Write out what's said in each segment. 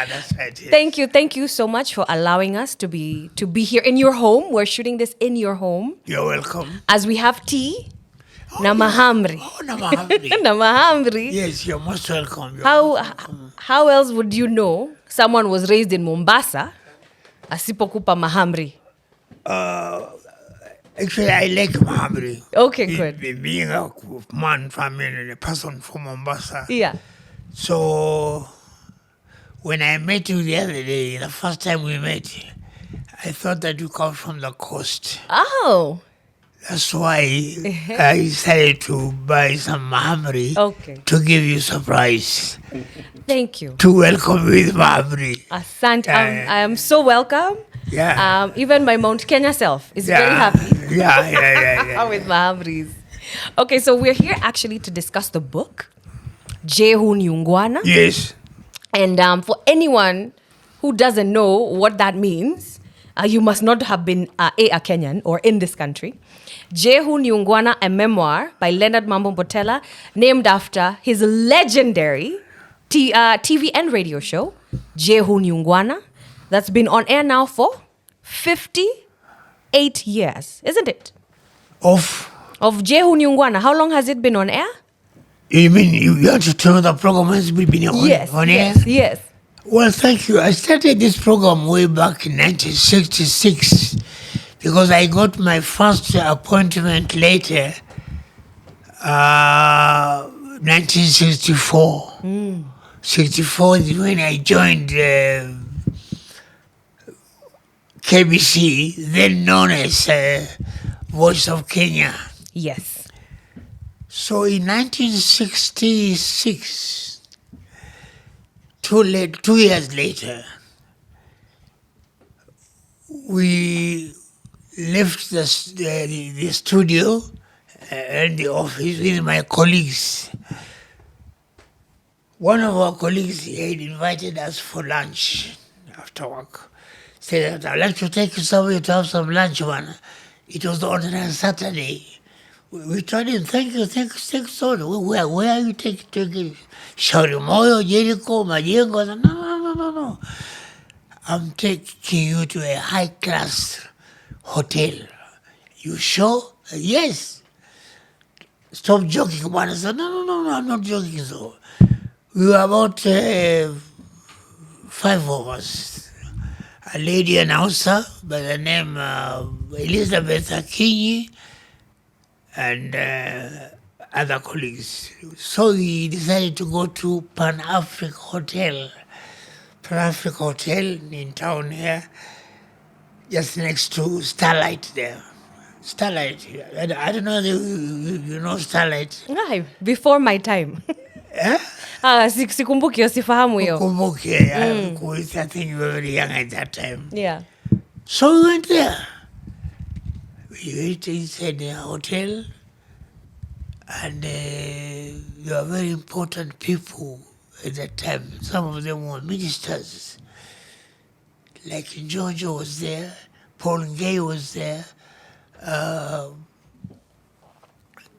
That's right. Yes. Thank you so much for allowing us to be here in your home. We're shooting this in your home. You're welcome. As we have tea, Oh, na mahamri. Oh, namahamri. Na mahamri. Yes, you're most welcome. How else would you know someone was raised in Mombasa asipokupa mahamri? Actually, I like mahamri. Okay, good. Being a man from a person from Mombasa. Yeah. So when I met you the other day, the first time we met, I thought that you come from the coast. Oh. That's why I decided to buy some mahamri to give you surprise. Thank you. To welcome you with mahamri. Asante. I am so welcome. Yeah. Even my Mount Kenya self is very happy. Yeah. With mahamris. Okay, so we're here actually to discuss the book, Jehu Nyungwana. Yes. And for anyone who doesn't know what that means, you must not have been a Kenyan or in this country. Jehu Nyungwana, a memoir by Leonard Mambo Mbotela, named after his legendary TV and radio show, Jehu Nyungwana, that's been on air now for 58 years, isn't it? Of Jehu Nyungwana. How long has it been on air? You mean you have to tell the program has been on air? Yes. Well, thank you. I started this program way back in 1966 because I got my first appointment later, 1964. 64 is when I joined KBC, then known as Voice of Kenya. Yes. So in 1966, 2 years later, we left the studio and the office with my colleagues. One of our colleagues had invited us for lunch after work. Said, I'd like to take you somewhere to have some lunch, man. It was on a Saturday. We told him, thank you so much. Where are you taking? Shaurimoyo, Jericho, Majengo? No. I'm taking you to a high-class hotel. You sure? Yes. Stop joking, man. I said, no, I'm not joking. So we were about 5 of us. A lady announcer by the name Elizabeth Akinyi, and other colleagues. So we decided to go to Pan Africa Hotel in town here, just next to Starlight there. Starlight, I don't know if you know Starlight. Before my time. Sikumbuki yo, sifahamu yo. I think you were very young at that time. Yeah. So we went there. We went inside the hotel, and there were very important people at that time. Some of them were ministers. Like Giorgio was there, Paul Gay was there,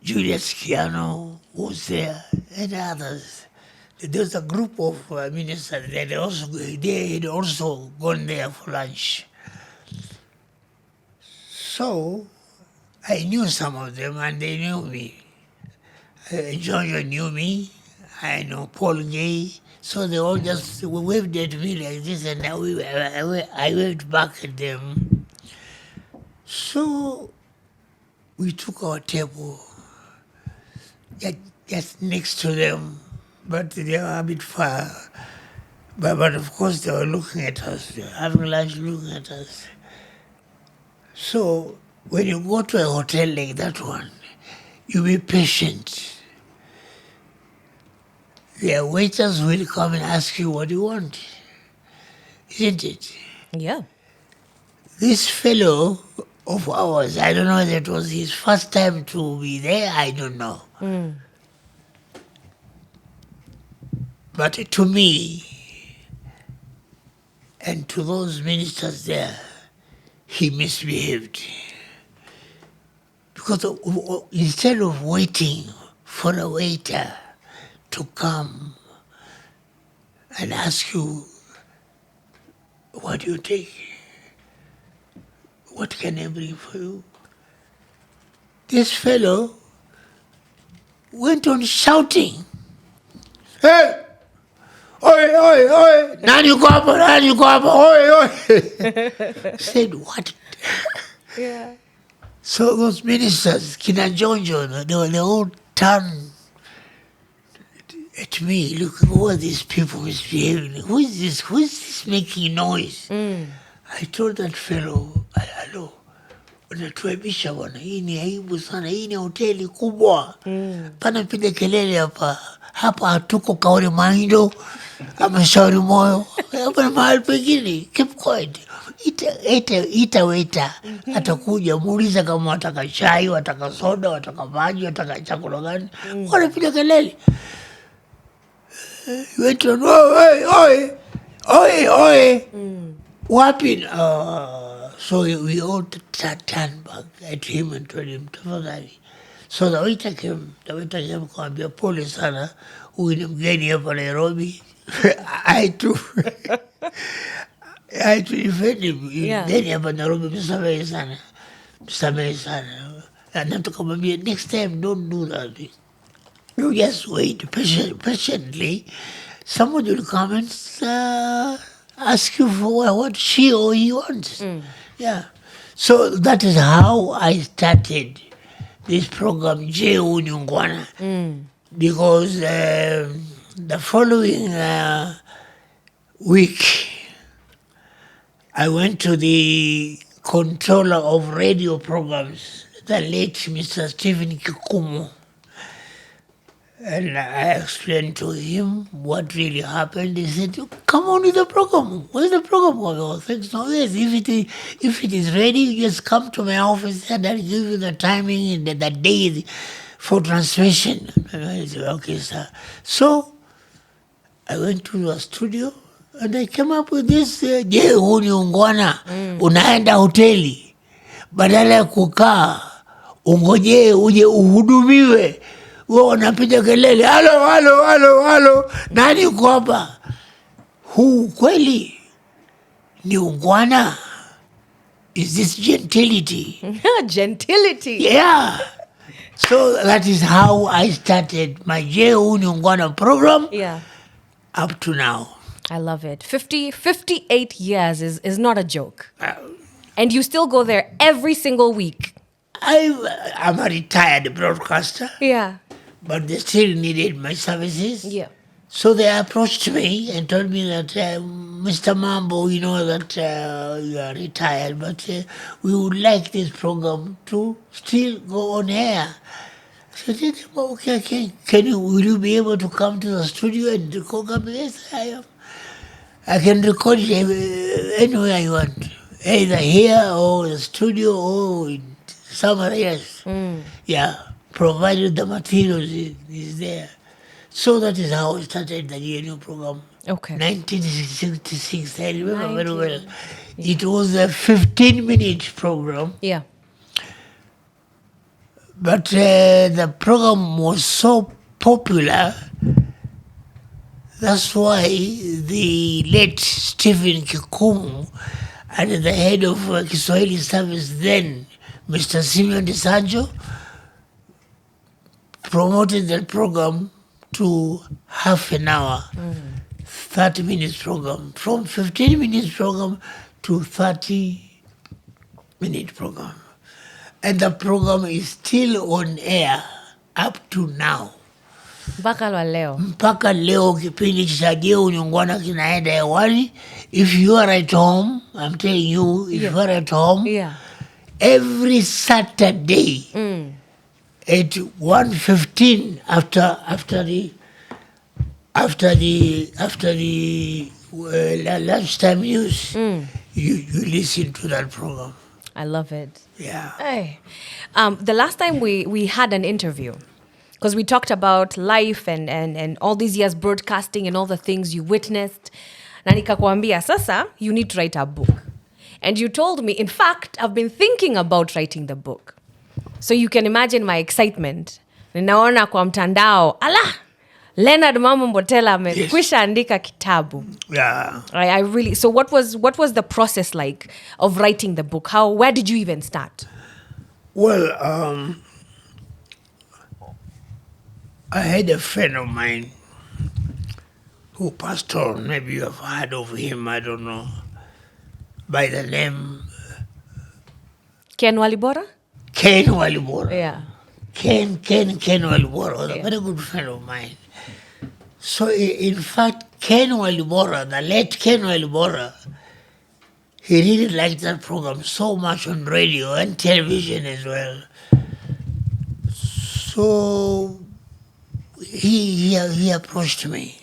Julius Kiano was there, and others. There was a group of ministers that they had also gone there for lunch. So I knew some of them and they knew me. Giorgio knew me, I know Paul Gay. So they all just waved at me like this, and I waved back at them. So we took our table just next to them, but they were a bit far. But of course they were looking at us, they were having lunch looking at us. So when you go to a hotel like that one, you be patient. Their waiters will come and ask you what you want, isn't it? Yeah. This fellow of ours, I don't know whether it was his first time to be there, I don't know. But to me, and to those ministers there, he misbehaved. Because instead of waiting for a waiter to come and ask you what do you take? What can I bring for you? This fellow went on shouting, "Hey! Oi, oi, oi! Nani kwapa, oi, oi!" Said, what? Yeah. So those ministers, Kina Jonjo, they all turned at me, look, who are these people misbehaving? Who is this making noise? I told that fellow, hello, unatuaibisha bwana, hii ni aibu sana, hii ni hoteli kubwa. Pana piga kelele hapa. Hapa hatuko Kaole Maindo ama Shauri Moyo. Hapa ni mahali pengine. Keep quiet. Ita waiter. Atakuja, muuliza kama wataka chai, wataka soda, wataka maji, wataka chakula gani. Wanapiga kelele. Went on, oi. Wapi? So we all turned back at him and told him, tafadhali. So the waiter came kwambia, pole sana, huyu ni mgeni hapa Nairobi. I had to defend him. Mgeni hapa Nairobi, msamehe sana. Na tukamwambia, next time don't do that. You just wait patiently. Somebody will come and ask you for what she or he wants. Yeah. So that is how I started this program, Je Unyungwana. Because the following week, I went to the controller of radio programs, the late Mr. Stephen Kikumu. And I explained to him what really happened. He said, come on with the program. What is the program? Oh, thanks. No, yes. If it is ready, you just come to my office and I'll give you the timing and the day for transmission. And I said, okay, sir. So I went to the studio and I came up with this, Je huu ni ungwana, unaenda hoteli. Badala ya kukaa, ungojee uje uhudumiwe. Wao wanapiga kelele, halo, nani uko hapa? Huu kweli ni ungwana? Is this gentility? Gentility. Yeah. So that is how I started my Je huu ni ungwana program. Yeah. Up to now. I love it. 58 years is not a joke. And you still go there every single week. I'm a retired broadcaster. Yeah. But they still needed my services. Yeah. So they approached me and told me that, Mr. Mambo, you know that you are retired, but we would like this program to still go on air. So I said, okay, will you be able to come to the studio and record me? Yes, I am. I can record it anywhere you want, either here or the studio or in somewhere else. Yeah, provided the material is there. So that is how I started the GNU program. Okay. 1966, I remember very well. Yeah. It was a 15-minute program. Yeah. But the program was so popular, that's why the late Stephen Kikumu and the head of Kiswahili service then, Mr. Simeon DeSanjo, promoted that program to half an hour, 30 minutes program, from 15 minutes program to 30-minute program. And the program is still on air up to now. Mpaka leo. Mpaka leo kipindi cha Je Unyungwana kinaenda hewani. If you are at home, I'm telling you, if you are at home, every Saturday at 1:15 after the lunchtime news, you listen to that program. I love it. Yeah. Hey. The last time we had an interview, because we talked about life and all these years broadcasting and all the things you witnessed. Na nikakwambia, sasa, you need to write a book. And you told me, in fact, I've been thinking about writing the book. So you can imagine my excitement. Ninaona kwa mtandao, Leonard Mambo Mbotela amekwisha andika kitabu. Yeah. I really. So what was the process like of writing the book? Where did you even start? Well, I had a friend of mine who passed on. Maybe you have heard of him, I don't know, by the name Ken Walibora? Ken Walibora. Yeah. Ken Walibora was a very good friend of mine. So, in fact, Ken Walibora, the late Ken Walibora, he really liked that program so much on radio and television as well. So, he approached me.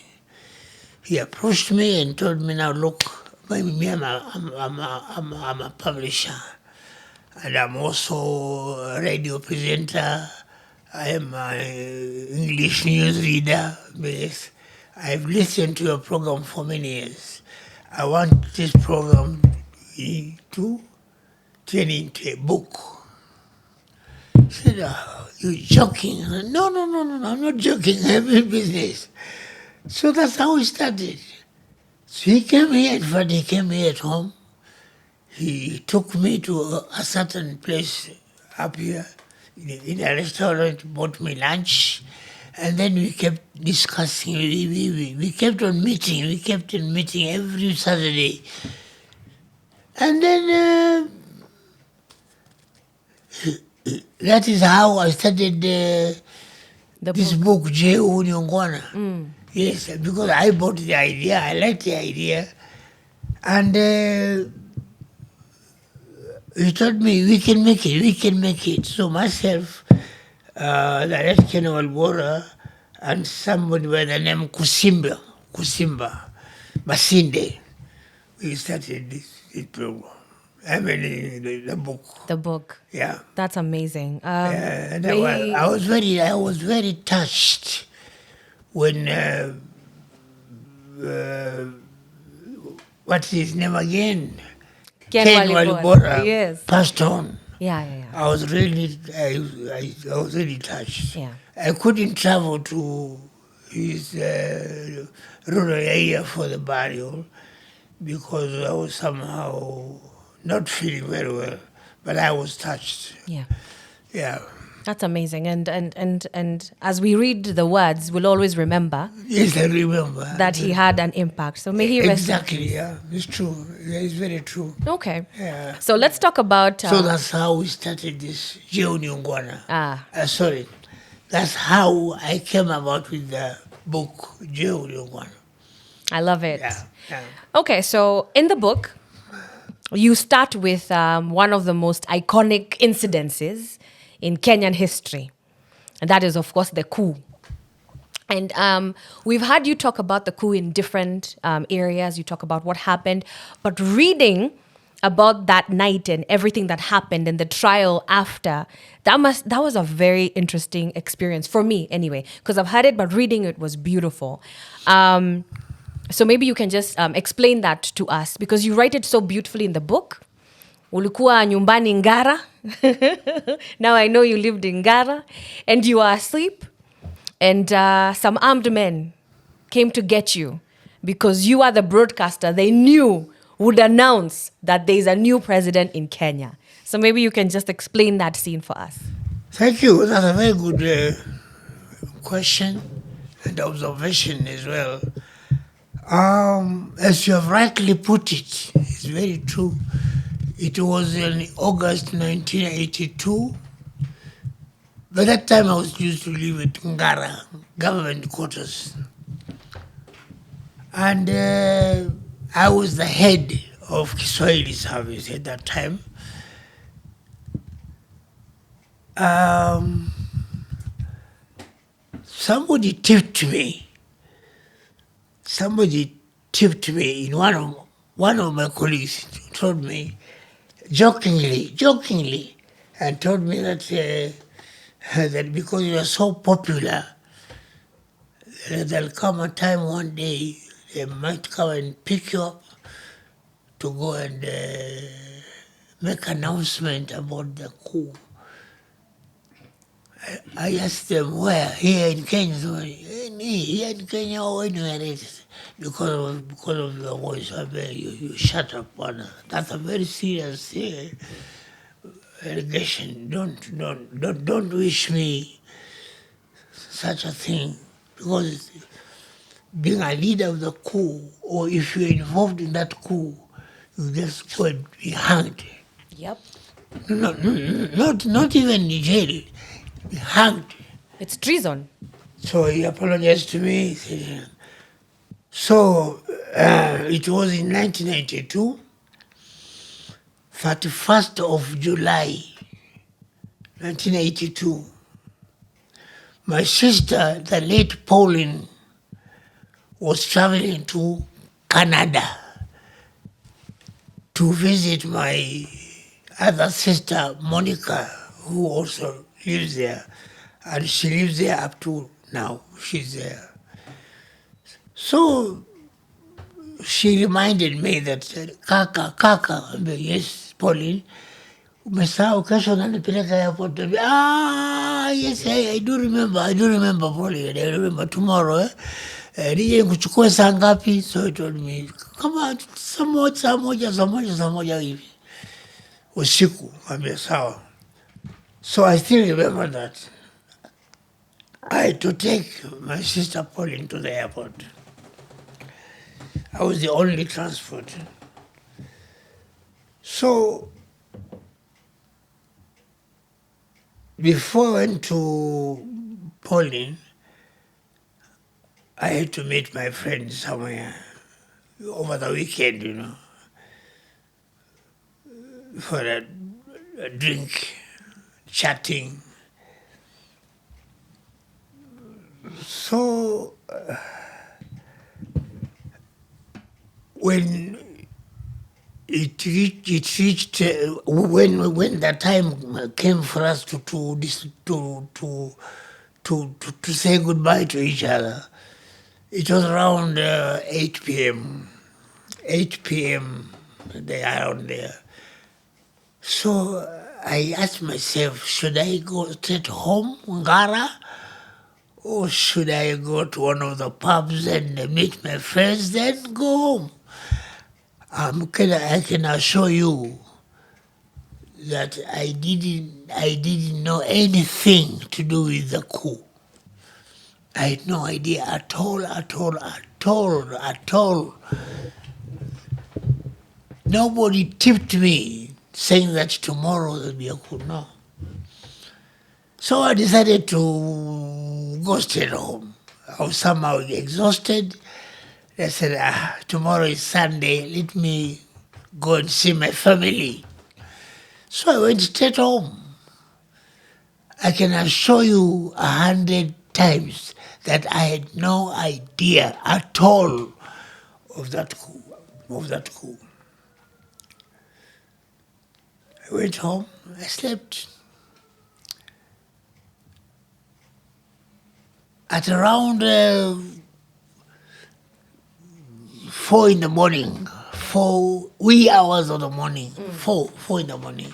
He approached me and told me, now look, me, I'm a publisher. And I'm also a radio presenter. I am an English news reader. Yes. I've listened to your program for many years. I want this program to turn into a book. He said, you're joking. I said, no, I'm not joking. I'm in business. So that's how we started. So he came here, in fact, he came here at home. He took me to a certain place up here in a restaurant, bought me lunch, and then we kept discussing. We kept on meeting. We kept on meeting every Saturday. And then that is how I started this book, Jehu Nyongwana. Yes, because I bought the idea. I liked the idea. And he told me, we can make it. So myself, the late Ken Walibora, and somebody by the name Kusimba, Masinde, we started this program. I mean, the book. The book. Yeah. That's amazing. And I was very touched when what's his name again? Ken Walibora yes. passed on. Yeah. I was really touched. Yeah. I couldn't travel to his rural area for the burial because I was somehow not feeling very well, but I was touched. Yeah. Yeah. That's amazing. And as we read the words, we'll always remember. Yes, I remember. That he had an impact. So may he rest. Exactly, yeah. It's true. Yeah, it's very true. Okay. Yeah. So let's talk about... so that's how we started this Jehu Nyongwana. Sorry. That's how I came about with the book, Jehu Nyongwana. I love it. Yeah. Okay, so in the book, you start with one of the most iconic incidences in Kenyan history. And that is, of course, the coup. And we've had you talk about the coup in different areas. You talk about what happened. But reading about that night and everything that happened and the trial after, that was a very interesting experience for me anyway. Because I've heard it, but reading it was beautiful. So maybe you can just explain that to us. Because you write it so beautifully in the book. Ulikuwa nyumbani Ngara. Now I know you lived in Ngara. And you are asleep. And some armed men came to get you because you are the broadcaster they knew would announce that there is a new president in Kenya. So maybe you can just explain that scene for us. Thank you. That's a very good question and observation as well. As you have rightly put it, it's very true. It was in August 1982. By that time, I was used to live at Ngara, government quarters. And I was the head of Kiswahili service at that time. Somebody tipped me. In one of my colleagues told me, jokingly, and told me that that because you are so popular, there'll come a time one day they might come and pick you up to go and make announcement about the coup. I asked them where, here in Kenya. So, here in Kenya or anywhere else. Because of your voice, you shut up, man. That's a very serious allegation. Don't wish me such a thing, because being a leader of the coup, or if you're involved in that coup, you just go and be hanged. Yep. Not even in jail, be hanged. It's treason. So he apologized to me. So it was in 1992, 31st of July, 1982. My sister, the late Pauline, was traveling to Canada to visit my other sister, Monica, who also lives there. And she lives there up to now. She's there. So she reminded me that, kaka, yes, Pauline, umesahau kesho unanipeleka airport. Yes, I do remember, Pauline. I remember tomorrow, nije nikuchukue saa ngapi? So he told me, kama saa moja hivi usiku. Ambia sawa. So I still remember that. I had to take my sister Pauline to the airport. I was the only transport. So before I went to Pauline, I had to meet my friends somewhere over the weekend, for a drink, chatting. So when it reached when the time came for us to say goodbye to each other, it was around 8 p.m. 8 p.m. around there. So I asked myself, should I go straight home, Ngara, or should I go to one of the pubs and meet my friends, then go home? I can assure you that I didn't know anything to do with the coup. I had no idea at all. Nobody tipped me saying that tomorrow there'll be a coup. No. So I decided to go straight home. I was somehow exhausted. I said, tomorrow is Sunday, let me go and see my family. So I went straight home. I can assure you 100 times that I had no idea at all of that coup. I went home, I slept. At around 4 in the morning, 4 wee hours of the morning, 4 in the morning,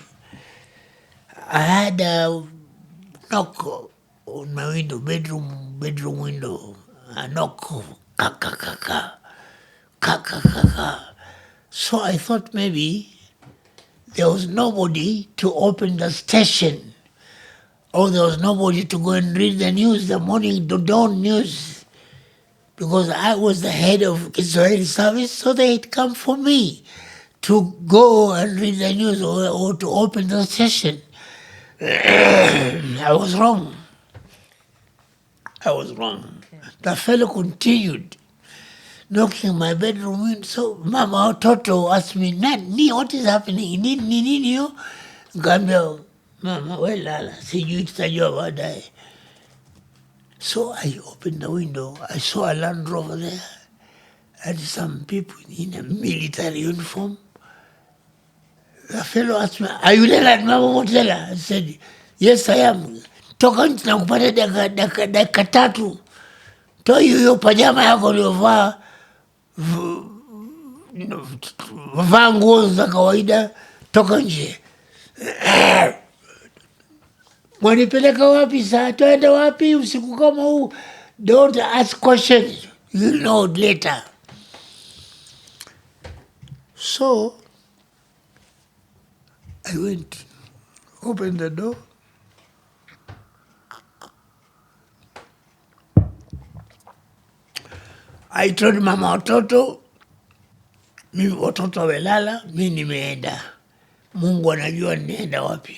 I had a knock on my window, bedroom window, a knock, ka. So I thought maybe there was nobody to open the station, or there was nobody to go and read the news, the dawn news, because I was the head of Israeli service, so they had come for me to go and read the news or to open the station. I was wrong. The fellow continued knocking my bedroom window. So Mama Toto asked me, Nani, what is happening? Nini yo? Gambia, Mama, lala, sijui tutajua baadaye. So I opened the window. I saw a Land Rover there and some people in a military uniform. The fellow asked me, are you Leonard Mambo Mbotela? I said, yes, I am. Toka nchi na kupata dakika tatu. Toa hiyo pajama yako uliovaa, vaa nguo za kawaida, toka nje. Mwanipeleka wapi saa? Twende wapi usiku kama huu? Don't ask questions. You'll know later. So, I went, opened the door. I told mama watoto, mimi watoto wamelala, mimi nimeenda. Mungu anajua ninaenda wapi.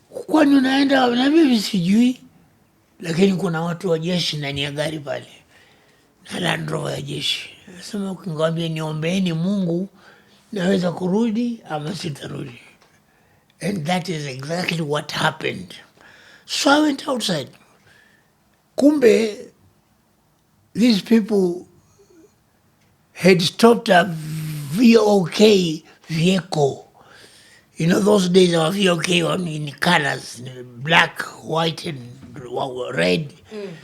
Kwani unaenda wapi? Na mimi sijui. Lakini kuna watu wa jeshi ndani ya gari pale. Na Land Rover ya jeshi. Nasema ukingwambia niombeeni Mungu naweza kurudi ama sitarudi. And that is exactly what happened. So I went outside. Kumbe, these people had stopped a VOK vehicle. You know, those days our VOK were in colors, black, white, and red.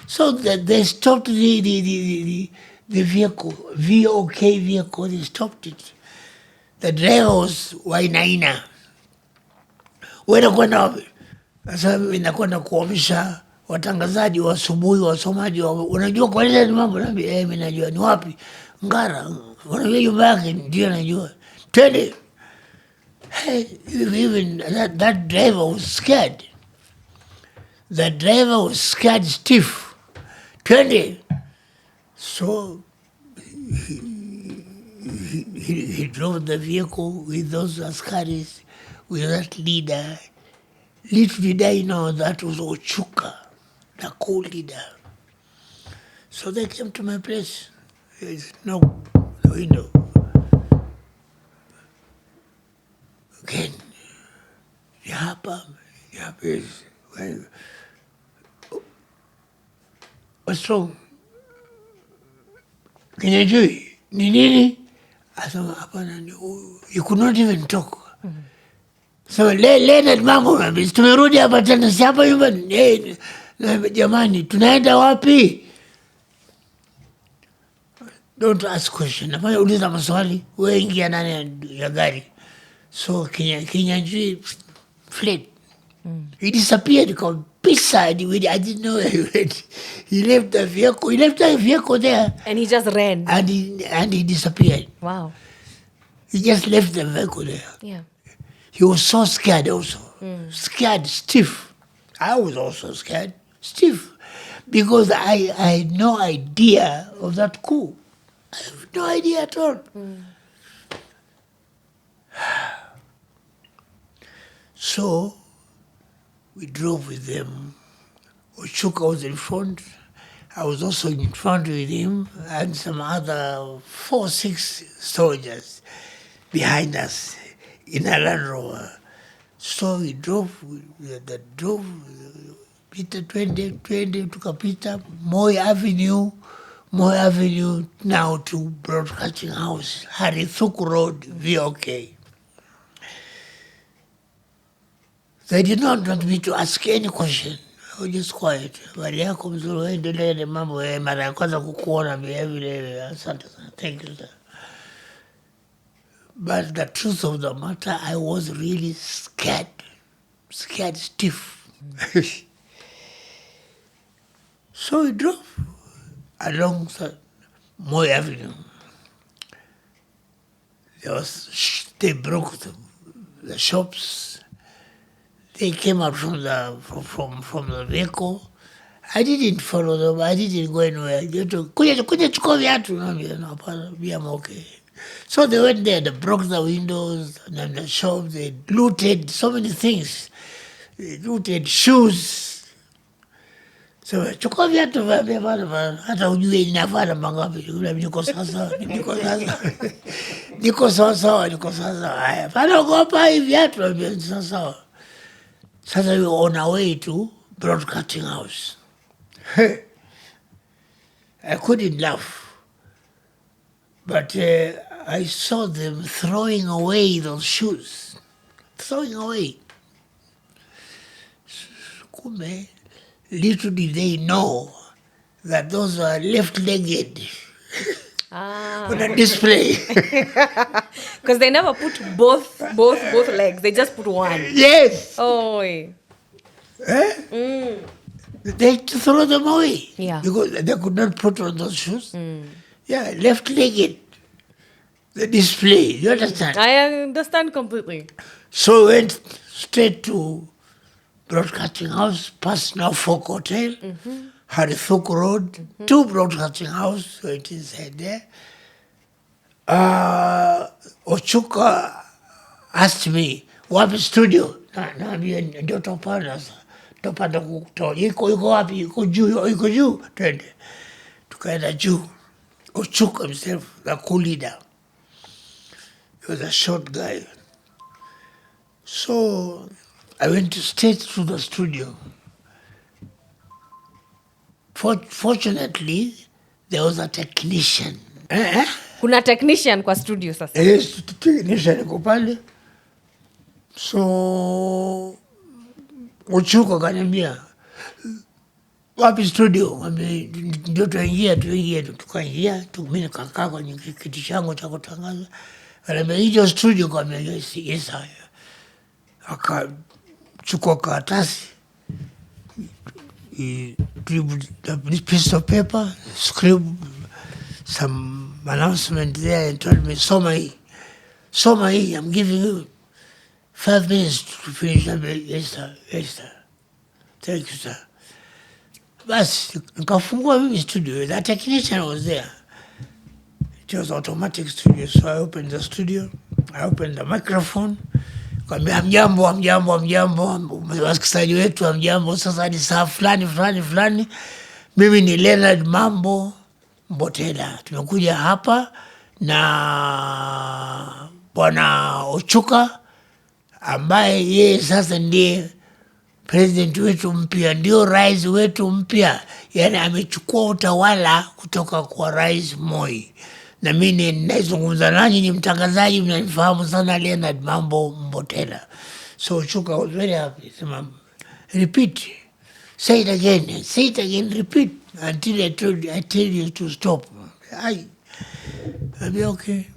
So they stopped the vehicle, VOK vehicle, they stopped it. The driver was Wainaina. Kwenda wapi? Sasa mimi nakwenda kuamsha watangazaji wa asubuhi, wasomaji unajua kwa nini mambo naambia mimi najua ni wapi? Ngara. Unajua nyumba yake ndio najua. Twende. Hey, even that driver was scared. The driver was scared stiff. Twende. So he drove the vehicle with those askaris, with that leader. Little did I know that was Ochuka, the co-leader. So they came to my place. There's no window. Again, hapa is what's wrong? Kinajui ni nini? Asema hapana, you could not even talk. So Leonard Mambo Mbotela, tumerudi hapa tena, si hapa nyumbani. Jamani, tunaenda wapi? Don't ask question. Nafanya uliza maswali, wewe ingia ndani ya gari. So Kenyan fled. He disappeared kabisa. I didn't know where he went. He left the vehicle there. And he just ran. And he disappeared. Wow. He just left the vehicle there. Yeah. He was so scared also. Scared, stiff. I was also scared, stiff. Because I had no idea of that coup. I have no idea at all. So, we drove with them. Ochuka was in front. I was also in front with him and some other 4-6 soldiers behind us in a Land Rover. So we drove, Peter 20, tukapita, Moi Avenue now to Broadcasting House, Harithuku Road, VOK. They did not want me to ask any question. I was just quiet. Habari yako mzuri, endelea na mambo mara ya kwanza kukuona vile. Asante sana. Thank you, sir. But the truth of the matter, I was really scared stiff. So we drove along Moi Avenue. They broke the shops. They came out from the vehicle. I didn't follow them. I didn't go anywhere. Kuja chukua viatu. No, I'm okay. So they went there. They broke the windows and the shop. They looted so many things. They looted shoes. So chukua viatu hata ujue ninavaa mangapi. Niko sawa. Haya, panaogopa hivi viatu sawa. Sasa we were on our way to Broadcasting House. I couldn't laugh. But I saw them throwing away those shoes. Throwing away. Kume, little did they know that those are left-legged. On a display. Because they never put both legs. They just put one. Yes. Oh. They throw them away. Yeah. Because they could not put on those shoes. Yeah, left-legged. The display, you understand? I understand completely. So we went straight to Broadcasting House, past Norfolk Hotel, Harithuk Road, to Broadcasting House, went inside there. Ochuka asked me, wapi studio? Naambia ndio topanda sasa. Topanda kutoa. Iko wapi? Iko juu. Twende. Tukaenda juu. Ochuka himself, the co-leader. He was a short guy. So I went straight to the studio. Fortunately, there was a technician. Kuna technician kwa studio sasa. Yes, technician iko pale. So Ochuka kaniambia, wapi studio? Ndio tuingia. Tukaingia, mimi nikakaa kwenye kiti changu cha kutangaza. Anambia hiyo studio, kwa mimi yes. Akachukua karatasi, he scribbled this piece of paper, scribbled some announcement there and told me, soma hii, I'm giving you 5 minutes to finish. Yes sir. Thank you sir. Basi nikafungua mimi studio. The technician was there. It was automatic studio, so I opened the studio. I opened the microphone. Kwambia hamjambo, wasikilizaji wetu hamjambo. Sasa ni saa fulani. Mimi ni Leonard Mambo Mbotela. Tumekuja hapa na Bwana Ochuka ambaye yeye sasa ndiye president wetu mpya, ndio rais wetu mpya. Yani amechukua utawala kutoka kwa Rais Moi. Na mimi ninazungumza nanyi ni mtangazaji, mnanifahamu sana, Leonard Mambo Mbotela. So Ochuka was very happy. Sema, repeat. Say it again, repeat until I tell you to stop. I'll be okay.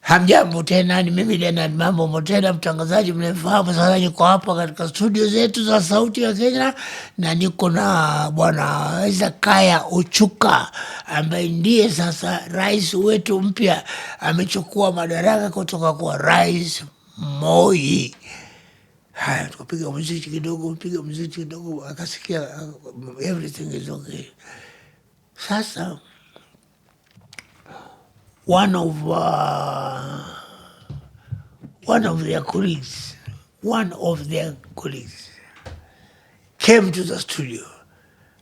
Hamjambo tena, ni mimi Leonard Mambo Mbotela, mtangazaji mnayefahamu. Sasa niko hapa katika studio zetu za Sauti ya Kenya na niko na Bwana Hezekiah Ochuka ambaye ndiye sasa rais wetu mpya. Amechukua madaraka kutoka kwa Rais Moi. Haya, tukapiga muziki kidogo, akasikia everything is okay. Sasa one of their colleagues came to the studio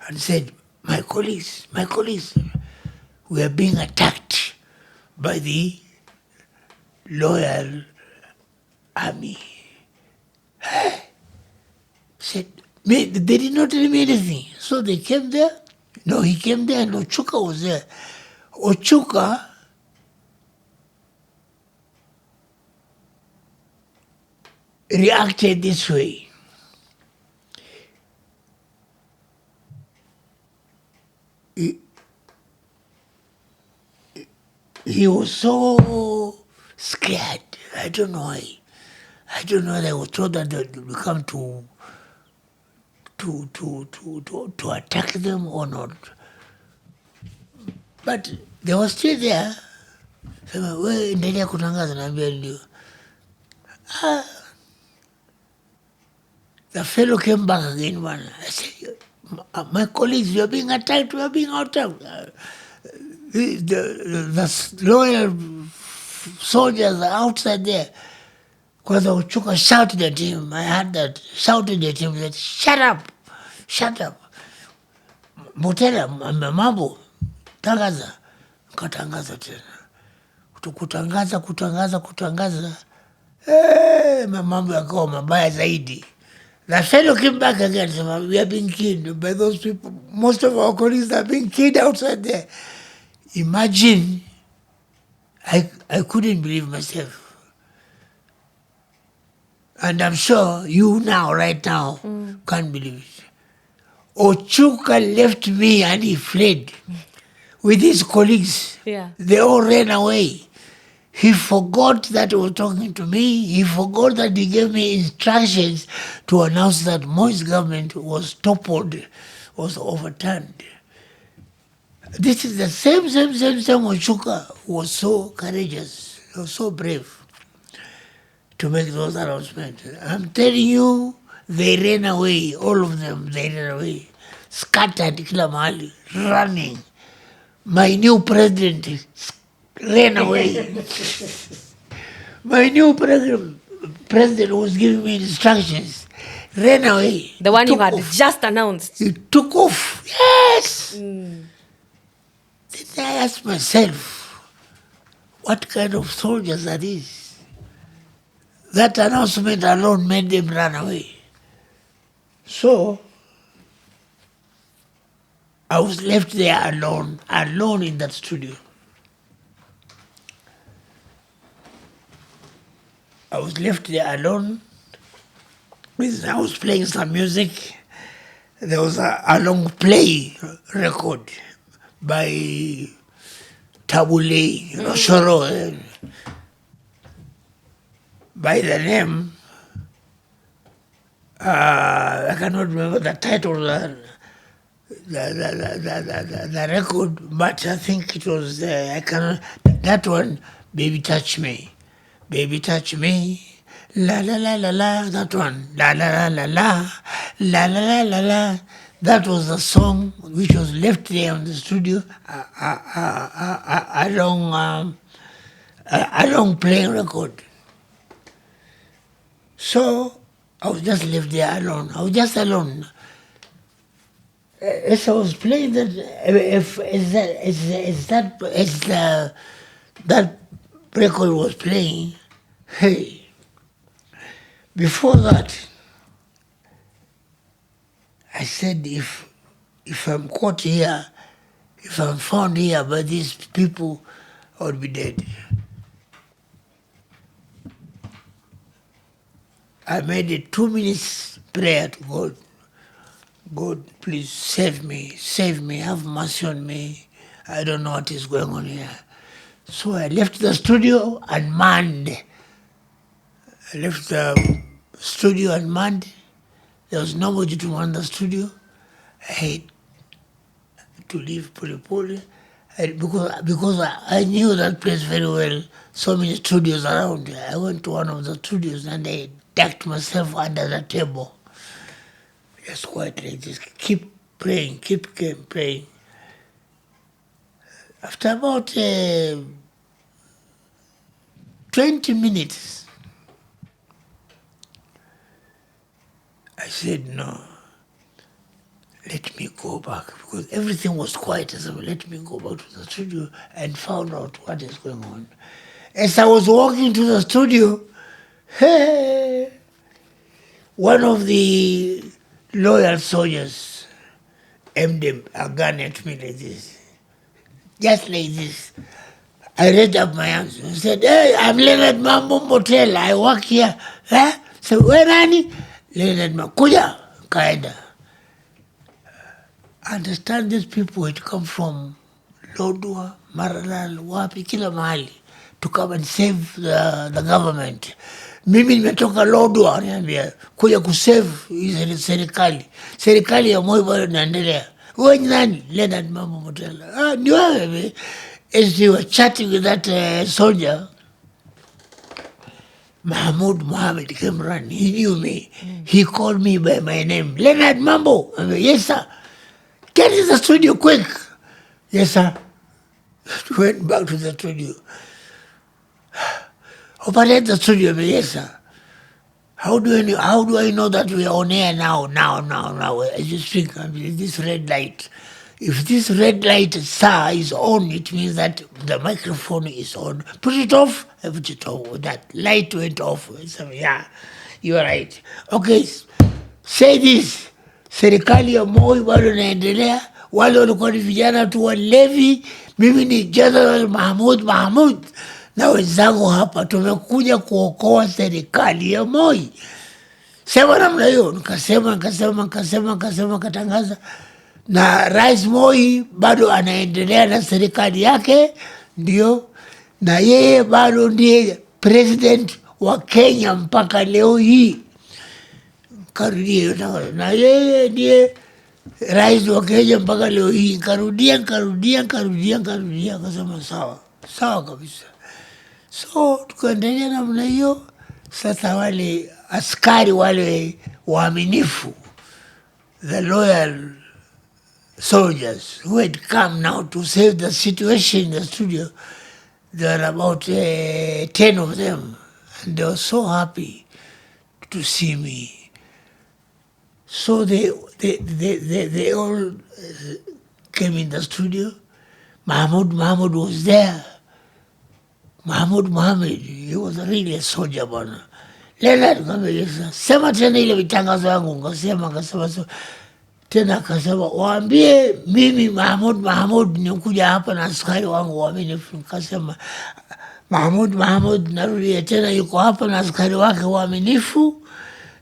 and said, my colleagues, we are being attacked by the loyal army. Said, they did not tell me anything. So they came there. No, he came there and Ochuka was there. Ochuka reacted this way. He was so scared. I don't know why. They were told that they would come to attack them or not. But they were still there. Sema, wewe endelea kutangaza. Naambia ndio. The fellow came back again. I said, my colleagues, we are being attacked. The loyal soldiers are outside there. Because Ochuka shouted at him. I heard that. Shouted at him. Said, shut up. Mbotela, mambo. Tangaza. Katangaza tena. Kutangaza. Mambo yakawa mabaya zaidi. The fellow came back again. Said, we are being killed by those people. Most of our colleagues are being killed outside there. Imagine. I couldn't believe myself. And I'm sure you now, right now, can't believe it. Ochuka left me and he fled with his colleagues. Yeah. They all ran away. He forgot that he was talking to me. He forgot that he gave me instructions to announce that Moi's government was toppled, was overturned. This is the same Ochuka who was so courageous, who was so brave to make those announcements. I'm telling you, they ran away, all of them, they ran away. Scattered kila mahali, running. My new president ran away. My new president was giving me instructions, ran away. The one you had just announced. He took off. Yes. Then I asked myself, what kind of soldiers are these? That announcement alone made them run away. So I was left there alone in that studio. I was left there alone. I was playing some music. There was a long play record by Tabule, Shoro, by the name. I cannot remember the title, the record, but I think it was that one. Baby Touch Me, Baby Touch Me. La la la la la, that one. La la la la la, la la la la la. That was the song which was left there in the studio, a long playing record. So I was just left there alone. I was just alone. As I was playing that, that record was playing, hey. Before that, I said, if I'm caught here, if I'm found here by these people, I would be dead. I made a 2 minutes prayer to God. God, please save me, have mercy on me. I don't know what is going on here. So I left the studio unmanned. I left the studio unmanned. There was nobody to run the studio. I had to leave Pole because I knew that place very well. So many studios around. I went to one of the studios and I ducked myself under the table. Just quietly, just keep praying, keep praying. After about 20 minutes, I said, no, let me go back, because everything was quiet. I said, let me go back to the studio and find out what is going on. As I was walking to the studio, hey, one of the loyal soldiers aimed a gun at me like this, just like this. I raised up my hands and said, hey, I'm Leonard Mambo Mbotela, I work here. Huh? So, where nani? Leonard Mambo, kuja, kaida. Understand these people, it come from Lodwar, Maralal, wapi, kila mahali, to come and save the government. Mimi nimetoka Lodwar, niambia, kuja kusave serikali. Serikali ya Moi bado inaendelea. Wewe ni nani? Leonard Mambo Mbotela. Ni wewe. As we were chatting with that soldier, Mahmoud Mohammed came running. He knew me. He called me by my name. Leonard Mambo. I mean, yes, sir. Get in the studio quick. Yes, sir. Went back to the studio. Operate the studio. I mean, yes, sir. How do I know that we are on air now? I just think, I mean, this red light. If this red light, sir, is on, it means that the microphone is on. Put it off. I put it off. That light went off. So, yeah, you are right. Okay, say this. Serikali ya Moi bado inaendelea. Wale walikuwa ni vijana tu walevi. Mimi ni General Mahmud na wenzangu hapa tumekuja kuokoa serikali ya Moi. Sema namna hiyo. Nikasema katangaza. Na Rais Moi bado anaendelea na serikali yake, ndio. na yeye bado ndiye president wa Kenya mpaka leo hii. Karudia, na yeye ndiye rais wa Kenya mpaka leo hii. Karudia, akasema sawa kabisa. So tukaendelea namna hiyo. Sasa wale askari wale waaminifu, the loyal soldiers who had come now to save the situation in the studio, there were about 10 of them, and they were so happy to see me. So they all came in the studio. Mahmoud was there. Mohammed, he was really a soldier bwana. Leonard sema tena ile vitangazo yangu, ngasema so. Tena akasema waambie mimi Mahmoud nikuja hapa na askari wangu waaminifu. Nikasema Mahmoud narudia tena yuko hapa na askari wake waaminifu,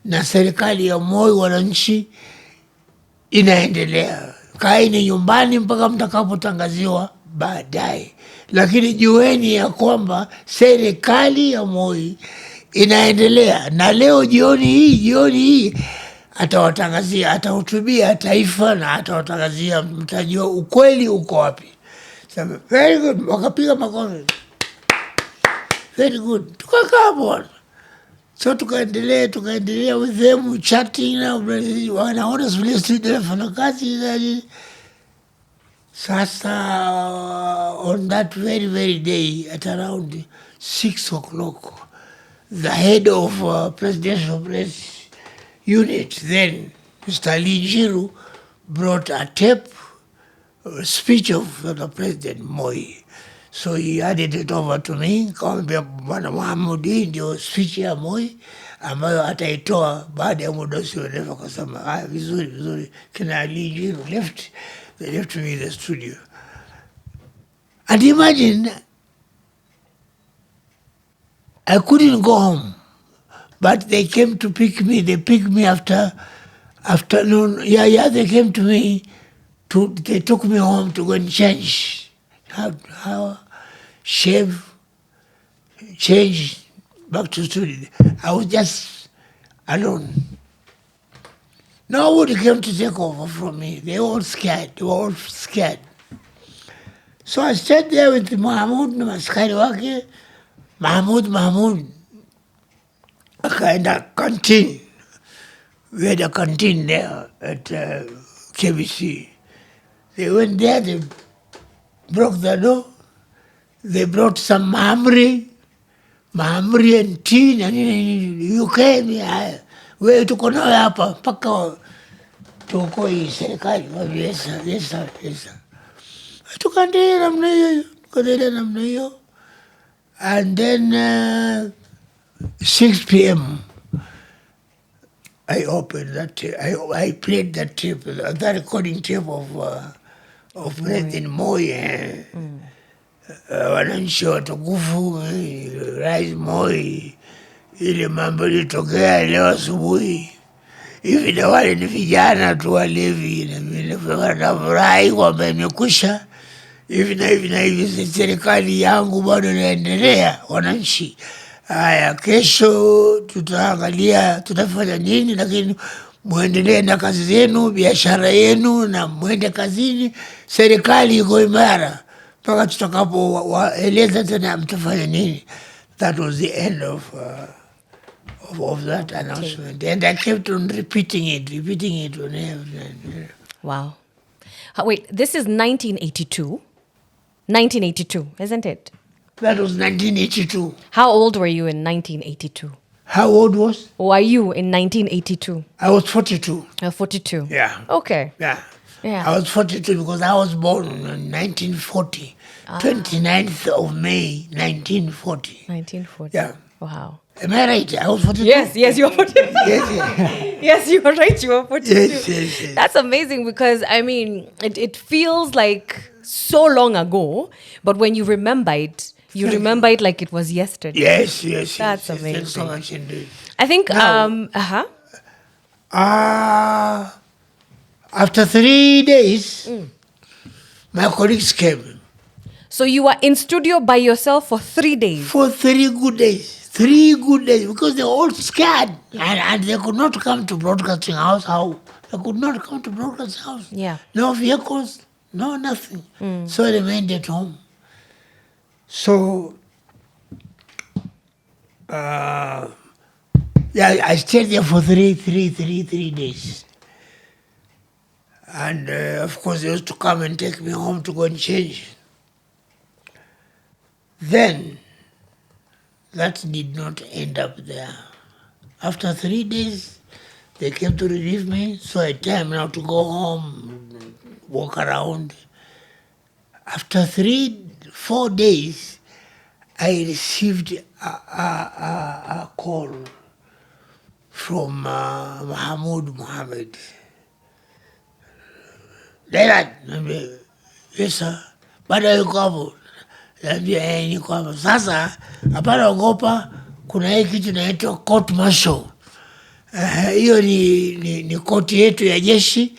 na serikali ya Moi wananchi inaendelea. Kaeni nyumbani mpaka mtakapotangaziwa baadaye, lakini jueni ya kwamba serikali ya Moi inaendelea, na leo jioni hii atawatangazia, atahutubia taifa na atawatangazia, mtajua ukweli uko wapi. Sema very good, wakapiga makofi. Very good. Tukakaa bwana. So tukaendelea with them chatting na wanaona vile studio fanya kazi. Sasa on that very day at around 6 o'clock, the head of presidential press unit then, Mr. Lee Jiru, brought a tape, a speech of the President Moi. So he handed it over to me, kawambia bwana Mohammed, hii ndio speech ya Moi ambayo ataitoa baada ya muda usiorefu. Akasema vizuri. Kina Lee Jiru left. They left me in the studio. And imagine, I couldn't go home, but they came to pick me. They picked me afternoon. Yeah, they came to me. They took me home to go and change. Shave, change, back to studio. I was just alone. Nobody came to take over from me. They were all scared. So I stayed there with Mahmoud na maskari wake. Mahmoud akaenda canteen. We had a canteen there at KBC. They went there, they broke the door. They brought some mahamri and tea. You came here. Wewe tuko nawe hapa mpaka tuko hii serikali. Yes sir. Tukaendelea namna hiyo. And then 6 p.m. I opened that tape. I played that tape, that recording tape of President Moi. Wananchi watukufu, Rais Moi, ile mambo ilitokea leo asubuhi. Hivi na wale ni vijana tu walevi, na furahi kwamba imekwisha. Hivi na hivi serikali yangu bado inaendelea, wananchi. Haya, kesho tutaangalia tutafanya nini, lakini muendelee na kazi zenu, biashara yenu, na muende kazini. Serikali iko imara mpaka tutakapoeleza tena mtafanya nini. That was the end of that announcement. And I kept on repeating it on everything. Wow. Wait, this is 1982. 1982, isn't it? That was 1982. How old were you in 1982? How old were you in 1982? I was 42. 42. Yeah. Okay. Yeah. I was 42 because I was born in 1940. 29th of May, 1940. 1940. Yeah. Wow. Am I right? I was 42? Yes, you are 42. Yes, you are right, you are 42. Yes. That's amazing because, I mean, it feels like so long ago, but when you remember it, remember it like it was yesterday. Yes. That's amazing. Thanks so much indeed. I think, now, after 3 days, my colleagues came. So you were in studio by yourself for 3 days. For 3 good days. 3 good days, because they were all scared. And they could not come to broadcasting house. How? They could not come to broadcasting house. Yeah. No vehicles, no nothing. So they remained at home. So, yeah, I stayed there for three days. And of course, they used to come and take me home to go and change. Then, that did not end up there. After 3 days, they came to relieve me, so I had time now to go home, walk around. After 4 days, I received a call from Mahmoud Mohammed. Leonard, naambia, yes sir, bado yuko hapo. Naambia niko hapo. Sasa hapana ogopa, kuna hii kitu inaitwa court martial. Hiyo ni koti yetu ya jeshi.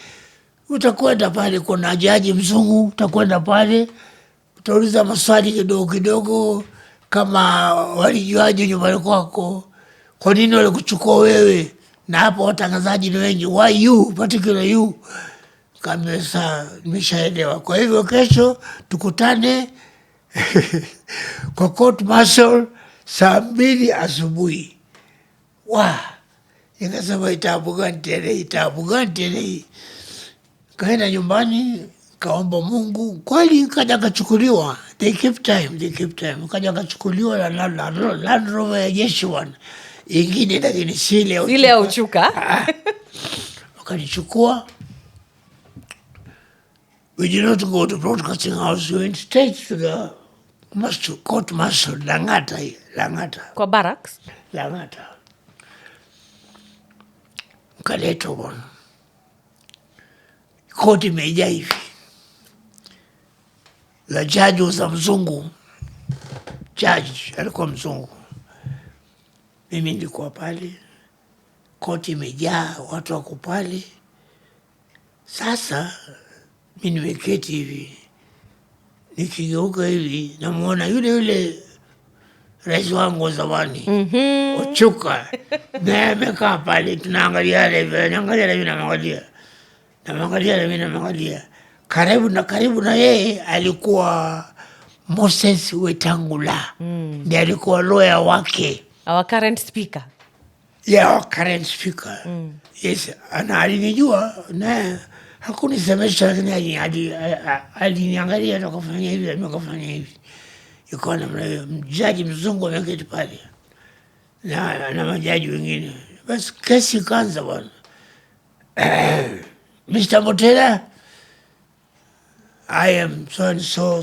Utakwenda pale, kuna jaji mzungu, utakwenda pale, utauliza maswali kidogo kidogo, kama walijuaje nyumbani kwako, kwa nini walikuchukua wewe, na hapo watangazaji ni wengi, why you, particular you. Kabisa, nimeshaelewa. Kwa hivyo kesho tukutane kwa court martial saa 2 asubuhi. Nikasema itabu gani tena hii? Kaenda nyumbani, kaomba Mungu, kweli kaja kachukuliwa. They keep time. Kaja kachukuliwa na Land Rover ya jeshi wana. Ingine lakini Ile ya uchuka. Wakanichukua. We did not go to broadcasting house. We went straight to the court martial, Langata. Kwa barracks? Langata. Kaletwa bwana. Koti imejaa hivi. The judge was a mzungu. Judge alikuwa mzungu. Mimi nilikuwa pale. Koti imejaa, watu wako pale. Sasa mimi nimeketi hivi. Nikigeuka hivi, namuona yule rais wangu wa zamani. Ochuka. Naye amekaa pale, tunaangaliana hivi, namwangalia. Karibu na yeye alikuwa Moses Wetangula. Ndiye alikuwa lawyer wake. Our current speaker. Yeah, our current speaker. Yes, ana alinijua na hakunisemesha, lakini aliniangalia na kufanya hivi. Yuko na mjaji mzungu ameketi pale. Na majaji wengine. Basi kesi ikaanza bwana. Mr. Mbotela, I am so and so.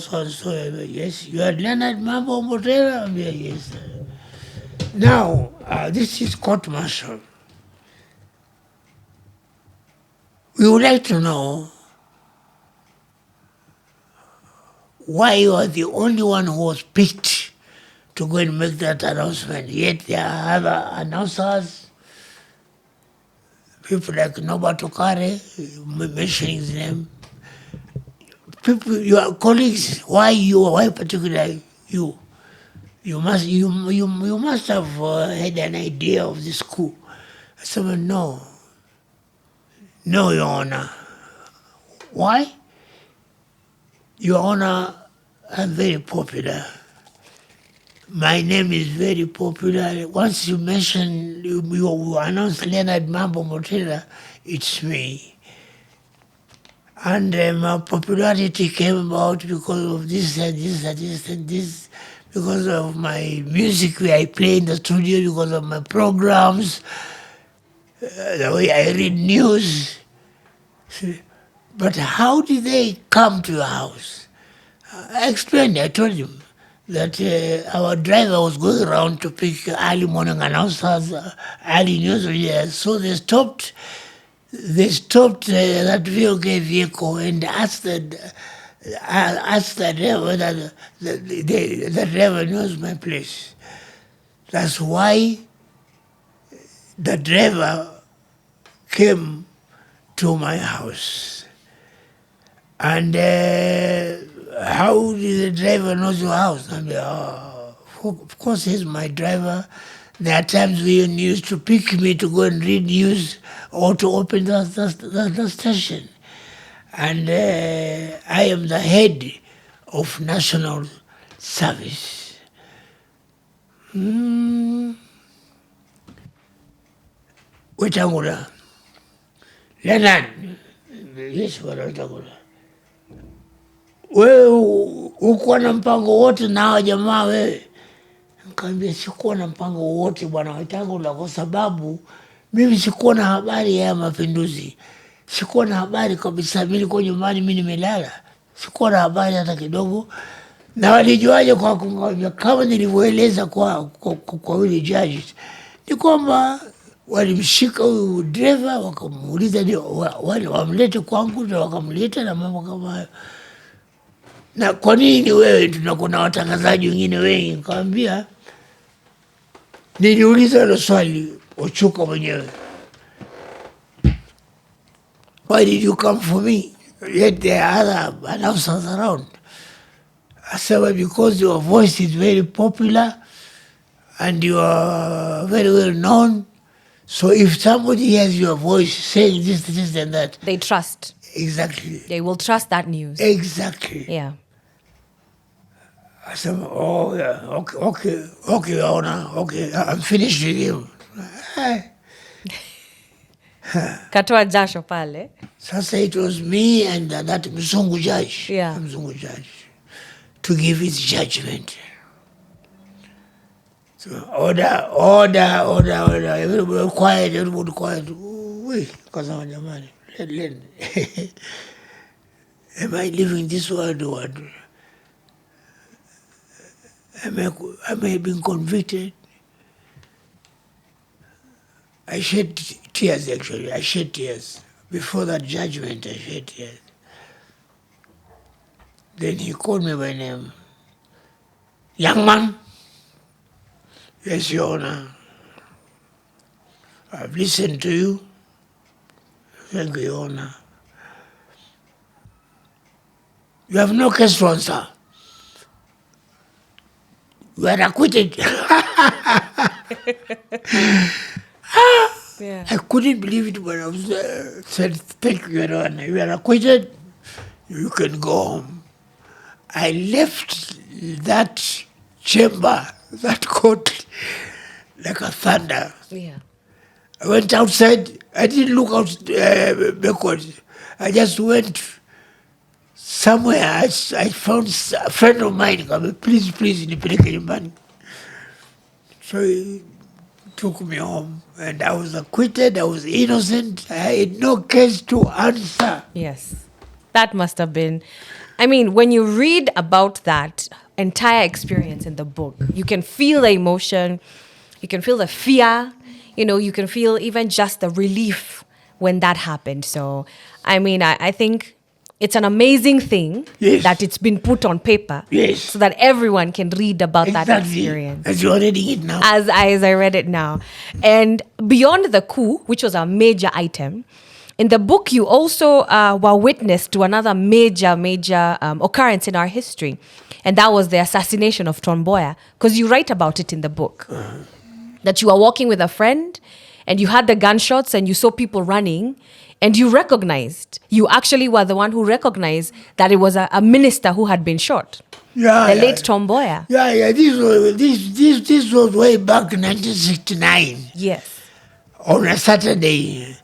Yes, you are Leonard Mambo Mbotela? Yes. Now, this is court martial. We would like to know why you are the only one who was picked to go and make that announcement. Yet there are other announcers, people like Norbert Okare, mentioning his name. People, your colleagues, why particularly you? You must have had an idea of this coup. I said, no, Your Honor. Why? Your Honor, I'm very popular. My name is very popular. Once you mention, you announce Leonard Mambo Mbotela, it's me. And my popularity came about because of this and this, because of my music where I play in the studio, because of my programs, the way I read news. But how did they come to your house? I explained, I told him that our driver was going around to pick early morning announcers, early news readers. So they stopped that vehicle and asked the driver whether the driver knows my place. That's why the driver came to my house. And how did the driver know your house? I mean, of course he's my driver. There are times when he used to pick me to go and read news or to open the station. And I am the head of national service. Wetangula. Leonard. Yes, Wetangula. Wewe ukuwa na mpango wote na hawa jamaa wewe? Nikamwambia sikuwa na mpango wote bwana Wetangula, kwa sababu mimi sikuwa na habari ya mapinduzi. Sikuwa na habari kabisa. Mimi niko nyumbani, mimi nimelala. Sikuwa na habari hata kidogo. Na walijuaje kwa kungoja? Kama nilivyoeleza kwa yule judge, ni kwamba walimshika huyu dereva wakamuuliza wale wamlete kwangu, na wakamleta na mambo kama hayo. Na kwa nini wewe, tunakuwa watangazaji wengine wengi? Nikamwambia, niliuliza hilo swali Ochuka mwenyewe, why did you come for me? Yet there are other announcers around. I said, well, because your voice is very popular and you are very well known. So if somebody hears your voice saying this and that, They trust. Exactly. They will trust that news. Exactly. Yeah. I said, oh, yeah, okay, Your Honor, okay, I'm finished with you. Katoa jasho pale. Sasa it was me and that Mzungu judge. Yeah. Mzungu judge. To give his judgment. So order. Everybody quiet. Wait, because I'm jamani. Am I living this world or what? Am I being convicted? I shed tears, actually. I shed tears. Before that judgment, I shed tears. Then he called me by name. Young man. Yes, Your Honor. I've listened to you. Thank you, Your Honor. You have no case to answer. You are acquitted. Yeah. I couldn't believe it when I was said, thank you, Your Honor. You are acquitted. You can go home. I left that chamber, that court, like a thunder. Yeah. I went outside. I didn't look out backwards. I just went somewhere. I found a friend of mine. Please, nipeleke nyumbani. So he took me home, and I was acquitted. I was innocent. I had no case to answer. Yes. That must have been, I mean, when you read about that entire experience in the book, you can feel the emotion, you can feel the fear, you can feel even just the relief when that happened. So, I mean, I think it's an amazing thing that it's been put on paper so that everyone can read about that experience. As you're reading it now. As I read it now. And beyond the coup, which was a major item, in the book, you also were witness to another major occurrence in our history. And that was the assassination of Tom Mboya, because you write about it in the book. That you were walking with a friend, and you had the gunshots, and you saw people running, and you actually were the one who recognized that it was a minister who had been shot. The late Tom Mboya. Yeah. This was way back in 1969. Yes. On a Saturday,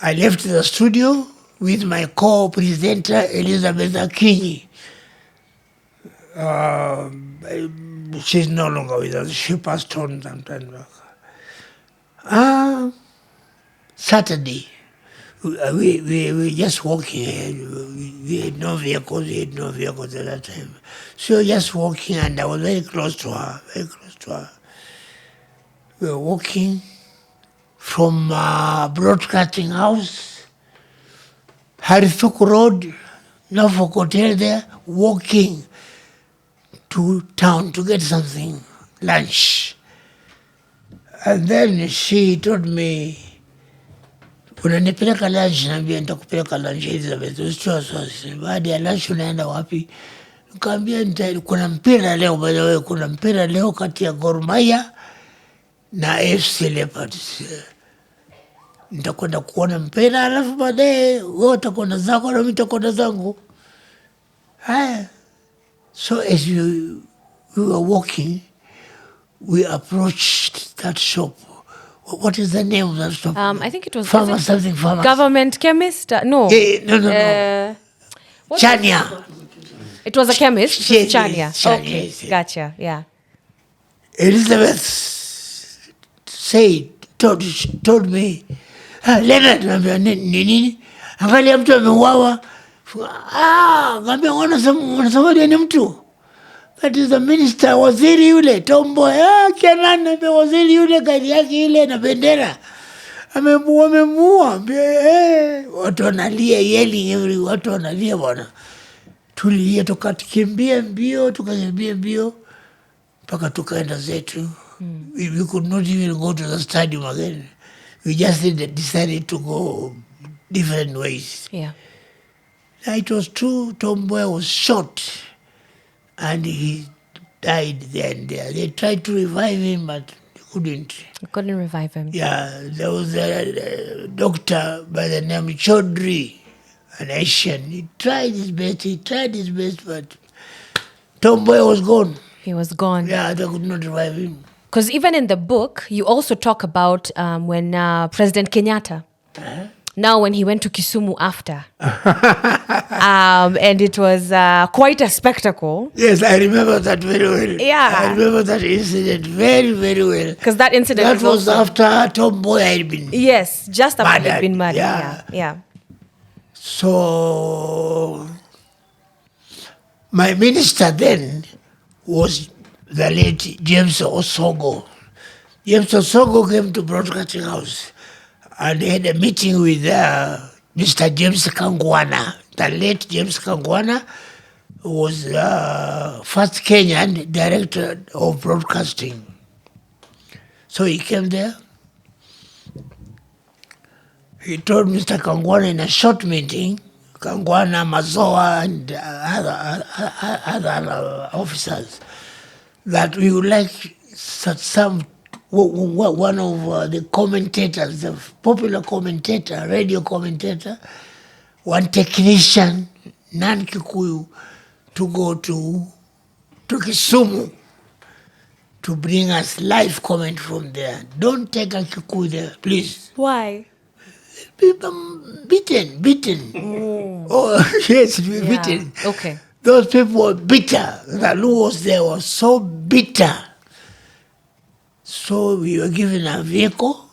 I left the studio with my co-presenter, Elizabeth Akinyi. She's no longer with us. She passed on some time back. Saturday, we were just walking. We had no vehicles at that time. So we were just walking, and I was very close to her. We were walking from Broadcasting House, Harithuk Road, Norfolk Hotel there, walking to town to get something, lunch. And then she told me, unanipeleka lunch, naambia nitakupeleka lunch Elizabeth, usichua wasiwasi. Baada ya lunch unaenda wapi? Nikaambia kuna mpira leo, by the way, kuna mpira leo kati ya Gor Mahia na FC Leopards. Nitakwenda kuona mpira, alafu baadaye wewe utakwenda zako na mimi nitakwenda zangu. Haya. So as we were walking, we approached that shop. What is the name of that shop? I think it was Farmers, something farmers. Government chemist? No. No. Chania. It was a chemist. Yes, Chania. yes, Chania, Okay, yes. gotcha. Yeah. Elizabeth told me, Leonard, naambia nini? Angalia mtu ameuawa. Ngambia wanasema ni mtu. That is the minister, waziri yule, tomboy. Kenyan, naambia waziri yule, gari yake ile na bendera. Amemua. Watu wanalia, yelling every, watu wanalia bwana. Tulia, tukakimbia mbio. Mpaka tukaenda zetu. We could not even go to the stadium again. We just decided to go different ways. Yeah. It was true, Tomboy was shot and he died there and there. They tried to revive him, but they couldn't. You couldn't revive him. Yeah, there was a doctor by the name Chaudhry, an Asian. He tried his best, but Tomboy was gone. He was gone. Yeah, they could not revive him. Because even in the book, you also talk about when President Kenyatta, now when he went to Kisumu after. And it was quite a spectacle. Yes, I remember that very well. Yeah. I remember that incident very, very well. Because that incident That was after Tomboy had been... Yes, just after he'd murdered. been murdered. Yeah. Yeah. So, my minister then was the late James Osogo. James Osogo came to Broadcasting House and had a meeting with Mr. James Kangwana. The late James Kangwana was first Kenyan director of broadcasting. So he came there. He told Mr. Kangwana in a short meeting, Kangwana, Mazoa, and other officers, that we would like one of the commentators, the popular commentator, radio commentator, one technician, non-Kikuyu, to go to Kisumu to bring us live comment from there. Don't take a Kikuyu there, please. Why? Beaten. Oh, yes, beaten. Okay. Those people were bitter. The Luos there were so bitter. So we were given a vehicle.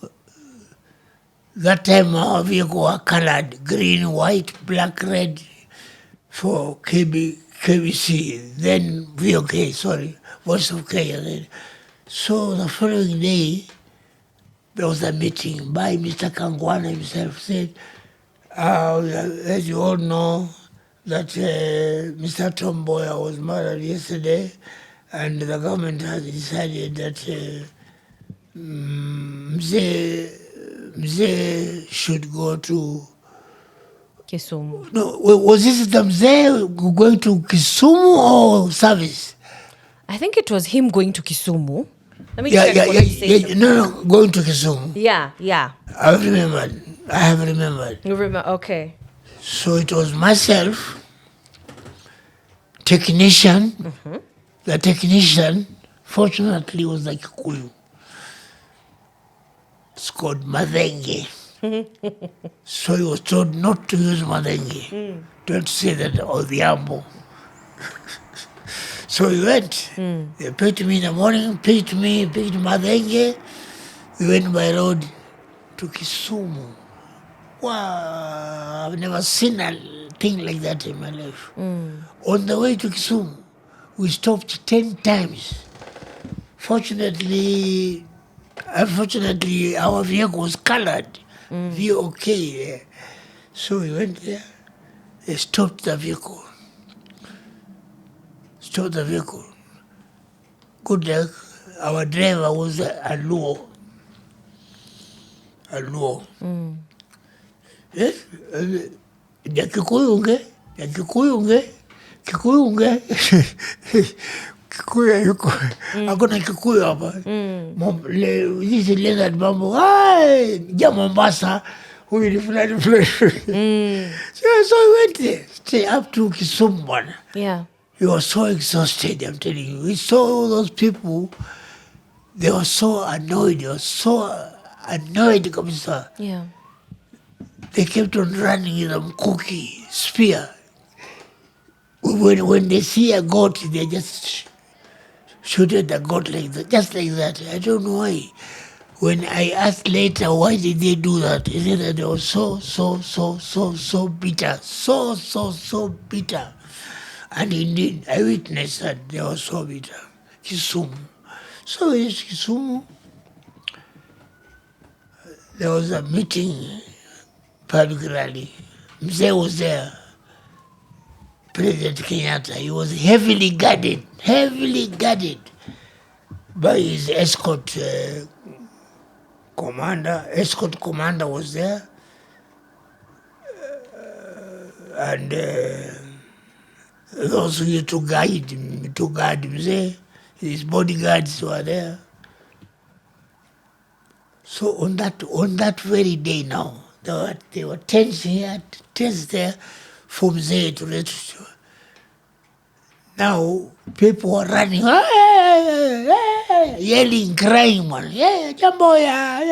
That time our vehicle were colored green, white, black, red for KBC, then VOK, Voice of Kenya then. So the following day, there was a meeting by Mr. Kangwana himself, said, as you all know, that Mr. Tomboya was murdered yesterday, and the government has decided that Mzee should go to... Kisumu. No, was this the Mzee going to Kisumu or service? I think it was him going to Kisumu. Let me check what he said. No, going to Kisumu. Yeah. I have remembered. You remember? Okay. So it was myself, technician. Mm-hmm. The technician, fortunately, was the Kikuyu. It's called Madenge. So he was told not to use Madenge. Don't say that Odhiambo. So we went. They picked me in the morning, picked Madenge. We went by road to Kisumu. Wow, I've never seen a thing like that in my life. On the way to Kisumu, we stopped 10 times. Unfortunately, our vehicle was colored. VOK. So we went there. They stopped the vehicle. Good luck. Our driver was a Luo. Yes? Ya Kikuyu Kikuyu yuko. Hakuna Kikuyu hapa. This is Leonard Mambo. Ja Mombasa. Huyu ni fulani. So we went there. Stay up to Kisumu bwana. Yeah. We were so exhausted, I'm telling you. We saw all those people. They were so annoyed. They were so annoyed kabisa. Yeah. They kept on running with a cookie spear. When they see a goat, they just shoot at the goat like that, just like that. I don't know why. When I asked later why did they do that, they said that they were so bitter. So bitter. And indeed, I witnessed that they were so bitter. Kisumu. So in Kisumu, there was a meeting, public rally. Mzee was there. President Kenyatta. He was heavily guarded by his escort commander. Escort commander was there. And those who used to guard Mzee, his bodyguards were there. So on that very day now, they were tense here, tense there, for Mzee to register. Now people were running, yelling, crying, man. Jamboya.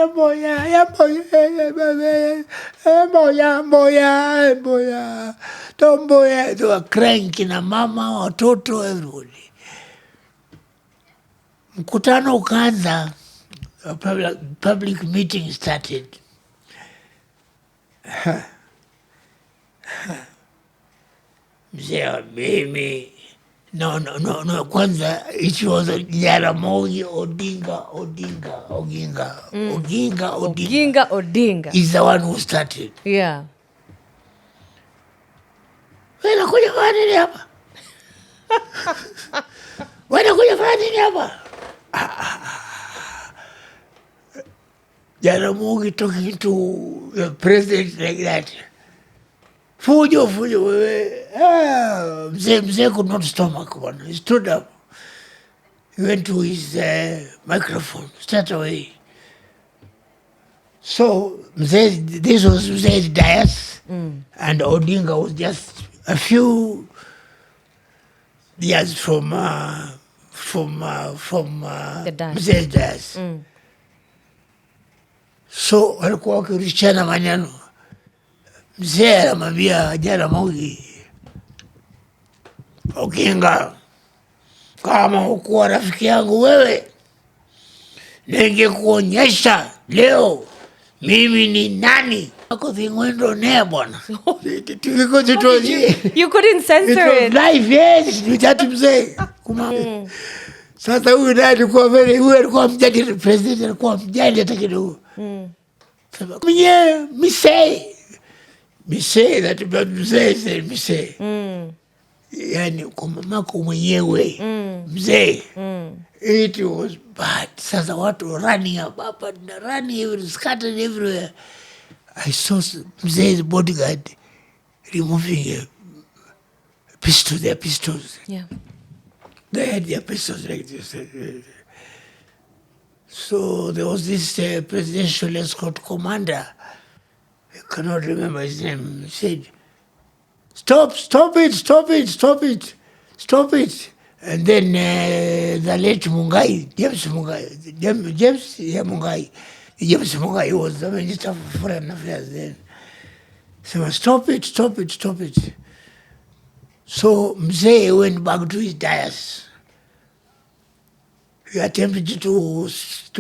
Tomboya. They were crying, kina mama, watoto, everybody. Mkutano ukaanza, a public meeting started. Mzee mimi no, kwanza it was Jaramogi Odinga is the one who started. Yeah. Wanakuja fanya nini hapa? Jaramogi talking to the president like that. Fujo. Mzee could not stomach one. He stood up. He went to his microphone straight away. So this was Mzee's dais, and Odinga was just a few years from Mzee's dais. So walikuwa wakirishana maneno. Mzee anamwambia Jaramogi, Oginga, kama hukuwa rafiki yangu wewe, ningekuonyesha leo mimi ni nani. Ako vingwendo nea bwana. Because it was You couldn't censor it. It was live, yes. Nitatu mzee. Sasa huyu naye alikuwa mjadi, president alikuwa mjadi hata kidogo. Mwenye Mise that Mzee said Mise. Yani kwa mamako mwenyewe Mzee. It was bad. Sasa watu running up and running, scattered everywhere. I saw Mzee's bodyguard removing a pistol, their pistols. Yeah. They had their pistols like this. So there was this presidential escort commander. I cannot remember his name. He said, Stop it. And then the late James Mungai was the Minister for Foreign Affairs then. So stop it. So Mzee went back to his dais. He attempted to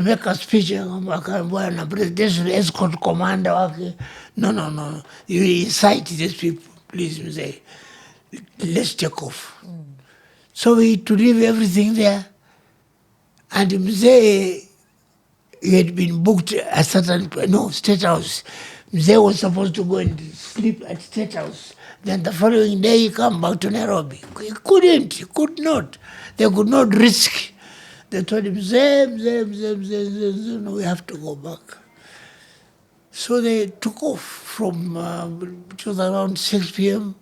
make a speech, akaambiwa presidential escort commander wake. No. You incite these people, please, Mzee. Let's take off. So we to leave everything there. And Mzee, he had been booked at State House. Mzee was supposed to go and sleep at State House. Then the following day he come back to Nairobi. He could not. They could not risk. They told him, Mzee, no, we have to go back. So they took off from, it was around 6 p.m.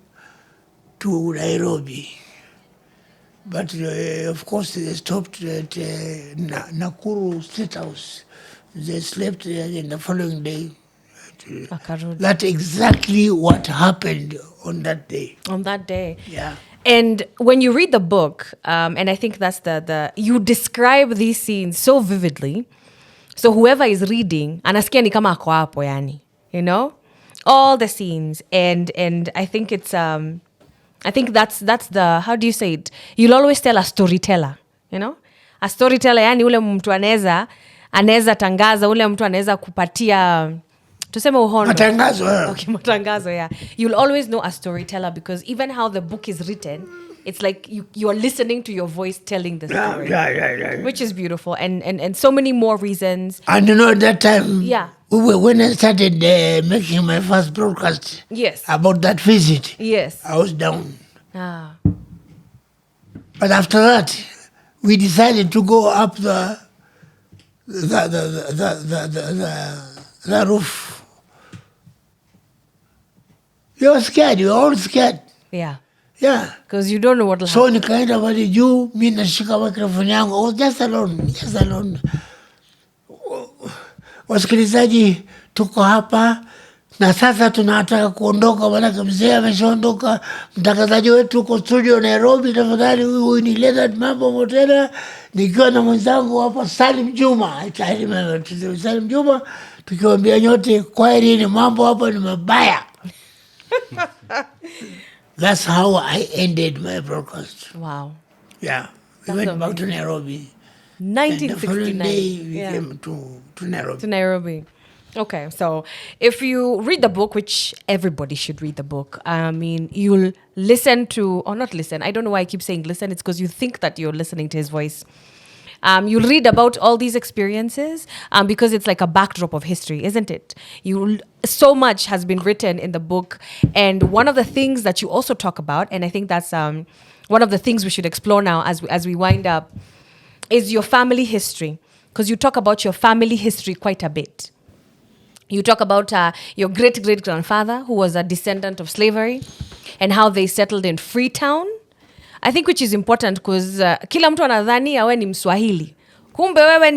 to Nairobi. But of course they stopped at Nakuru State House. They slept there in the following day. That's exactly what happened on that day. On that day. Yeah. And when you read the book, and I think that's the you describe these scenes so vividly. So whoever is reading, anasikia ni kama ako hapo yani, you know, all the scenes, and I think it's I think that's the, how do you say it? You'll always tell a storyteller, you know, a storyteller yani ule mtu anaweza tangaza, ule mtu anaweza kupatia tuseme uhondo. Matangazo. Okay, matangazo, yeah. You'll always know a storyteller because even how the book is written, it's like you're listening to your voice telling the story. Yeah. Which is beautiful. And so many more reasons. And you know, at that time, yeah, when I started making my first broadcast, yes, about that visit, yes, I was down. Ah. But after that, we decided to go up the roof. You're scared. You're all scared. Yeah. Yeah. Because you don't know what will So happen. nikaenda pale juu, mi nashika microphone yangu. I was just alone. Wasikilizaji, tuko hapa na sasa tunataka kuondoka, manake mzee ameshaondoka. Mtangazaji wetu uko studio Nairobi, tafadhali. Huyu ni Leonard Mambo Mbotela, nikiwa na mwenzangu hapa Salim Juma. I remember Salim Juma, tukiwaambia nyote kwaherini, mambo hapa ni mabaya. That's how I ended my broadcast. Wow. Yeah. We went back to Nairobi. 1969. And the following day, we Yeah. came to Nairobi. To Nairobi. Okay, so if you read the book, which everybody should read the book, I mean, you'll listen to, or not listen, I don't know why I keep saying listen, it's because you think that you're listening to his voice. You'll read about all these experiences because it's like a backdrop of history, isn't it? So much has been written in the book. And one of the things that you also talk about, and I think that's one of the things we should explore now as we wind up, is your family history. Because you talk about your family history quite a bit. You talk about your great-great-grandfather, who was a descendant of slavery, and how they settled in Freetown. I think which is important because kila mtu anadhani awe ni Mswahili. Kumbe wewe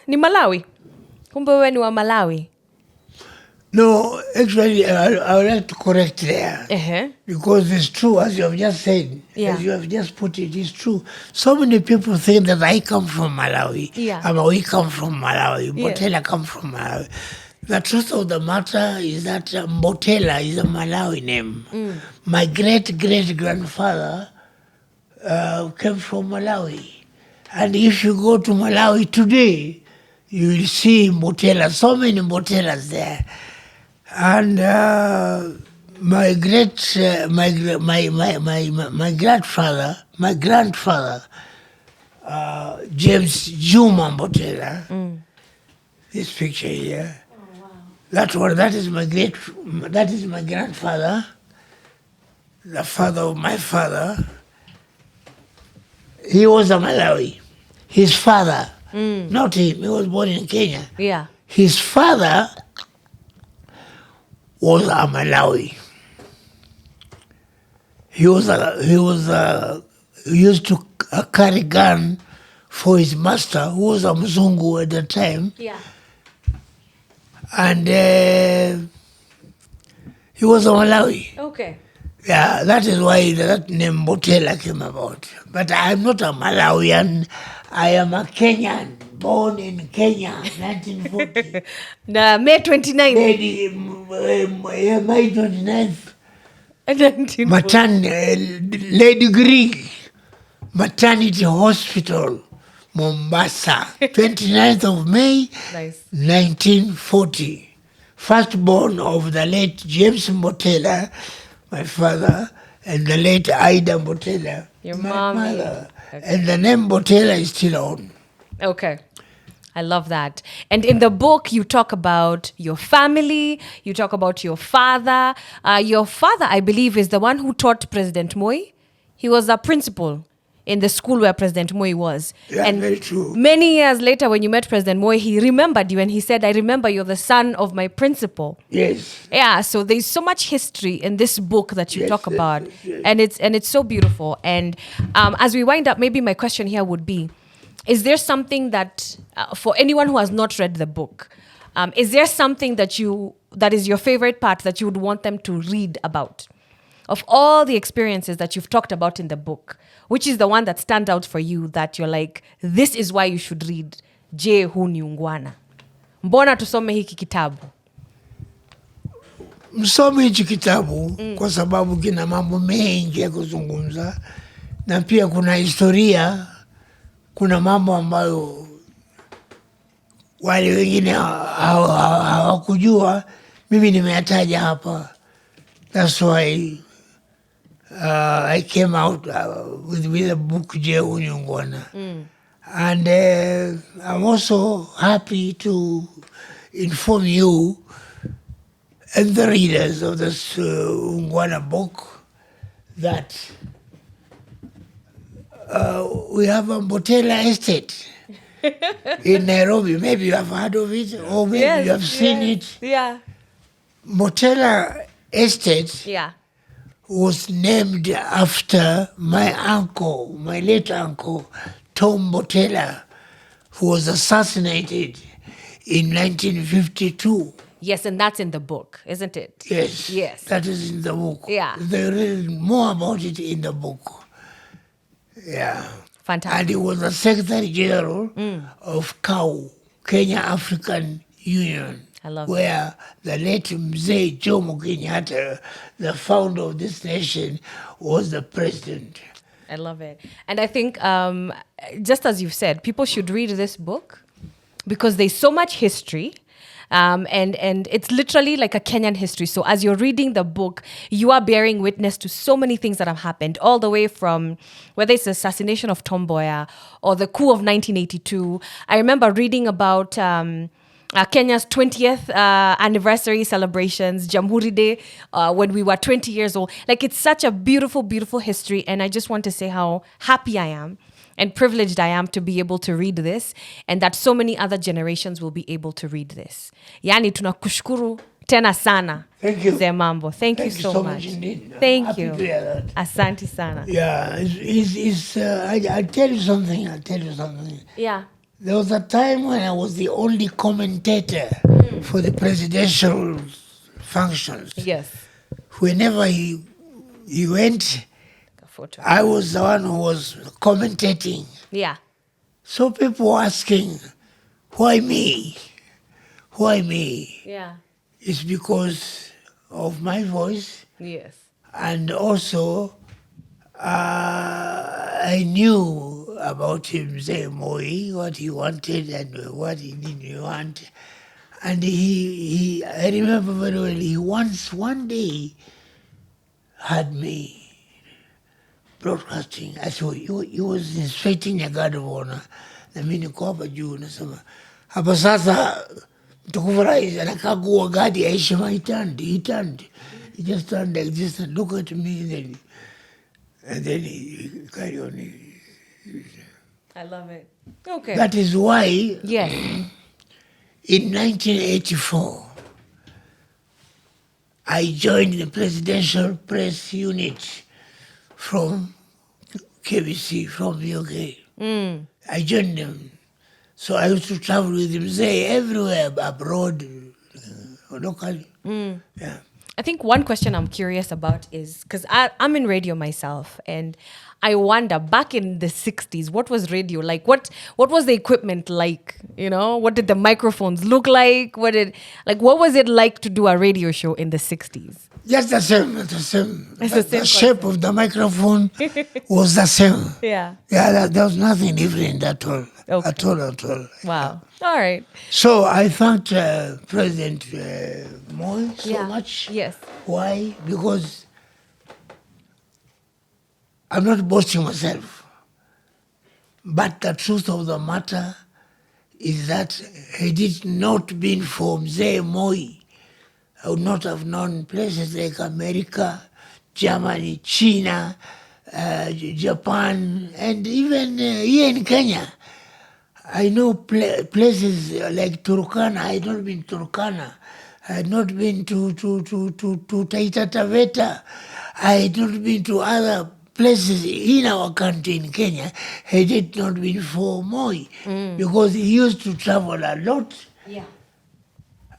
ni Malawi. Kumbe wewe ni wa Malawi. No, actually, I would like to correct there. Uh-huh. Because it's true, as you have just said, Yeah. as you have just put it, it's true. So many people think that I come from Malawi. Yeah. We come from Malawi. Yeah. Mbotela come from Malawi. The truth of the matter is that Mbotela is a Malawi name. Mm. My great-great-grandfather came from Malawi. And if you go to Malawi today, you will see Mbotela, so many Mbotelas there. And my grandfather, James Juma Mbotela, this picture here. Oh, wow. That is my grandfather, the father of my father. He was a Malawi. His father, not him, he was born in Kenya. Yeah. His father was a Malawi. He used to carry gun for his master, who was a Mzungu at the time. Yeah. And he was a Malawi. Okay. Yeah, that is why that name Mbotela came about. But I'm not a Malawian. I am a Kenyan, born in Kenya, 1940. May 29th. May 29th. 1940. Lady Greek Maternity Hospital, Mombasa, 29th of May, Nice. 1940. Firstborn of the late James Mbotela, my father, and the late Ida Mbotela, Your my mom. mother. Okay. And the name Mbotela is still on. Okay. I love that. And in the book, you talk about your family, you talk about your father. Your father, I believe, is the one who taught President Moi. He was a principal in the school where President Moi was. Yeah, and very true. Many years later, when you met President Moi, he remembered you and he said, I remember you're the son of my principal. Yes. Yeah, so there's so much history in this book that you Yes, talk yes, about, yes. and it's so beautiful. And as we wind up, maybe my question here would be: is there something that, for anyone who has not read the book, is there something that is your favorite part that you would want them to read about? Of all the experiences that you've talked about in the book, which is the one that stands out for you that you're like, this is why you should read Je Hu Ni Ungwana? Mbona tusome hiki kitabu? Msome hichi kitabu kwa sababu kina mambo mengi ya kuzungumza, na pia kuna historia, kuna mambo ambayo wale wengine hawakujua, mimi nimeyataja hapa. That's why I came out with a book, Je Hu Ni Ungwana. And I'm also happy to inform you and the readers of this Ungwana book that we have a Mbotela estate in Nairobi. Maybe you have heard of it, or maybe you have seen it. Yeah. Mbotela estate Yeah. was named after my uncle, my late uncle, Tom Mbotela, who was assassinated in 1952. Yes, and that's in the book, isn't it? Yes. Yes. That is in the book. Yeah. There is more about it in the book. Yeah. Fantastic. And he was the Secretary General of KAU, Kenya African Union. I love where the late Mzee Jomo Kenyatta, the founder of this nation, was the president. I love it. And I think, just as you've said, people should read this book because there's so much history. And it's literally like a Kenyan history. So as you're reading the book, you are bearing witness to so many things that have happened, all the way from whether it's the assassination of Tom Mboya or the coup of 1982. I remember reading about Kenya's 20th anniversary celebrations, Jamhuri Day, when we were 20 years old. Like, it's such a beautiful, beautiful history. And I just want to say how happy I am and privileged I am to be able to read this, and that so many other generations will be able to read this. Yani, tunakushukuru tena sana. Thank you. Mzee Mambo. Thank you so much. Indeed. Thank Happy you. to hear that. Asante sana. Yeah, I'll tell you something. Yeah. There was a time when I was the only commentator for the presidential functions. Yes. Whenever he went, A photo. I was the one who was commentating. Yeah. So people were asking, why me? Why me? Yeah. It's because of my voice, Yes. and also I knew about him, Mzee Moi, what he wanted and what he didn't want. And I remember very well, he one day had me broadcasting. I saw he was inspecting a guard of honor. Na mimi niko hapa juu nasema, hapa sasa mtukufu rais anakagua gadi ya heshima. He turned. He just turned like this and look at me, and then he carried on. I love it. Okay. That is why Yes. in 1984, I joined the Presidential Press Unit from KBC, from the UK. I joined them. So I used to travel with him, everywhere, abroad, locally. Yeah. I think one question I'm curious about is, because I'm in radio myself, and I wonder, back in the 60s, what was radio like? What was the equipment like? You know, what did the microphones look like? What was it like to do a radio show in the 60s? Just the same. It's the same The shape of the microphone was the same. Yeah. Yeah, there was nothing different at all. Okay. At all. Wow. All right. So I thanked President Moi so much. Yes. Why? Because I'm not boasting myself. But the truth of the matter is that had it not been for Mzee Moi, I would not have known places like America, Germany, China, Japan, and even here in Kenya. I know places like Turkana. I had not been Turkana. I had not been to Taita Taveta. I had not been to other places in our country in Kenya had it not been for Moi, because he used to travel a lot. Yeah.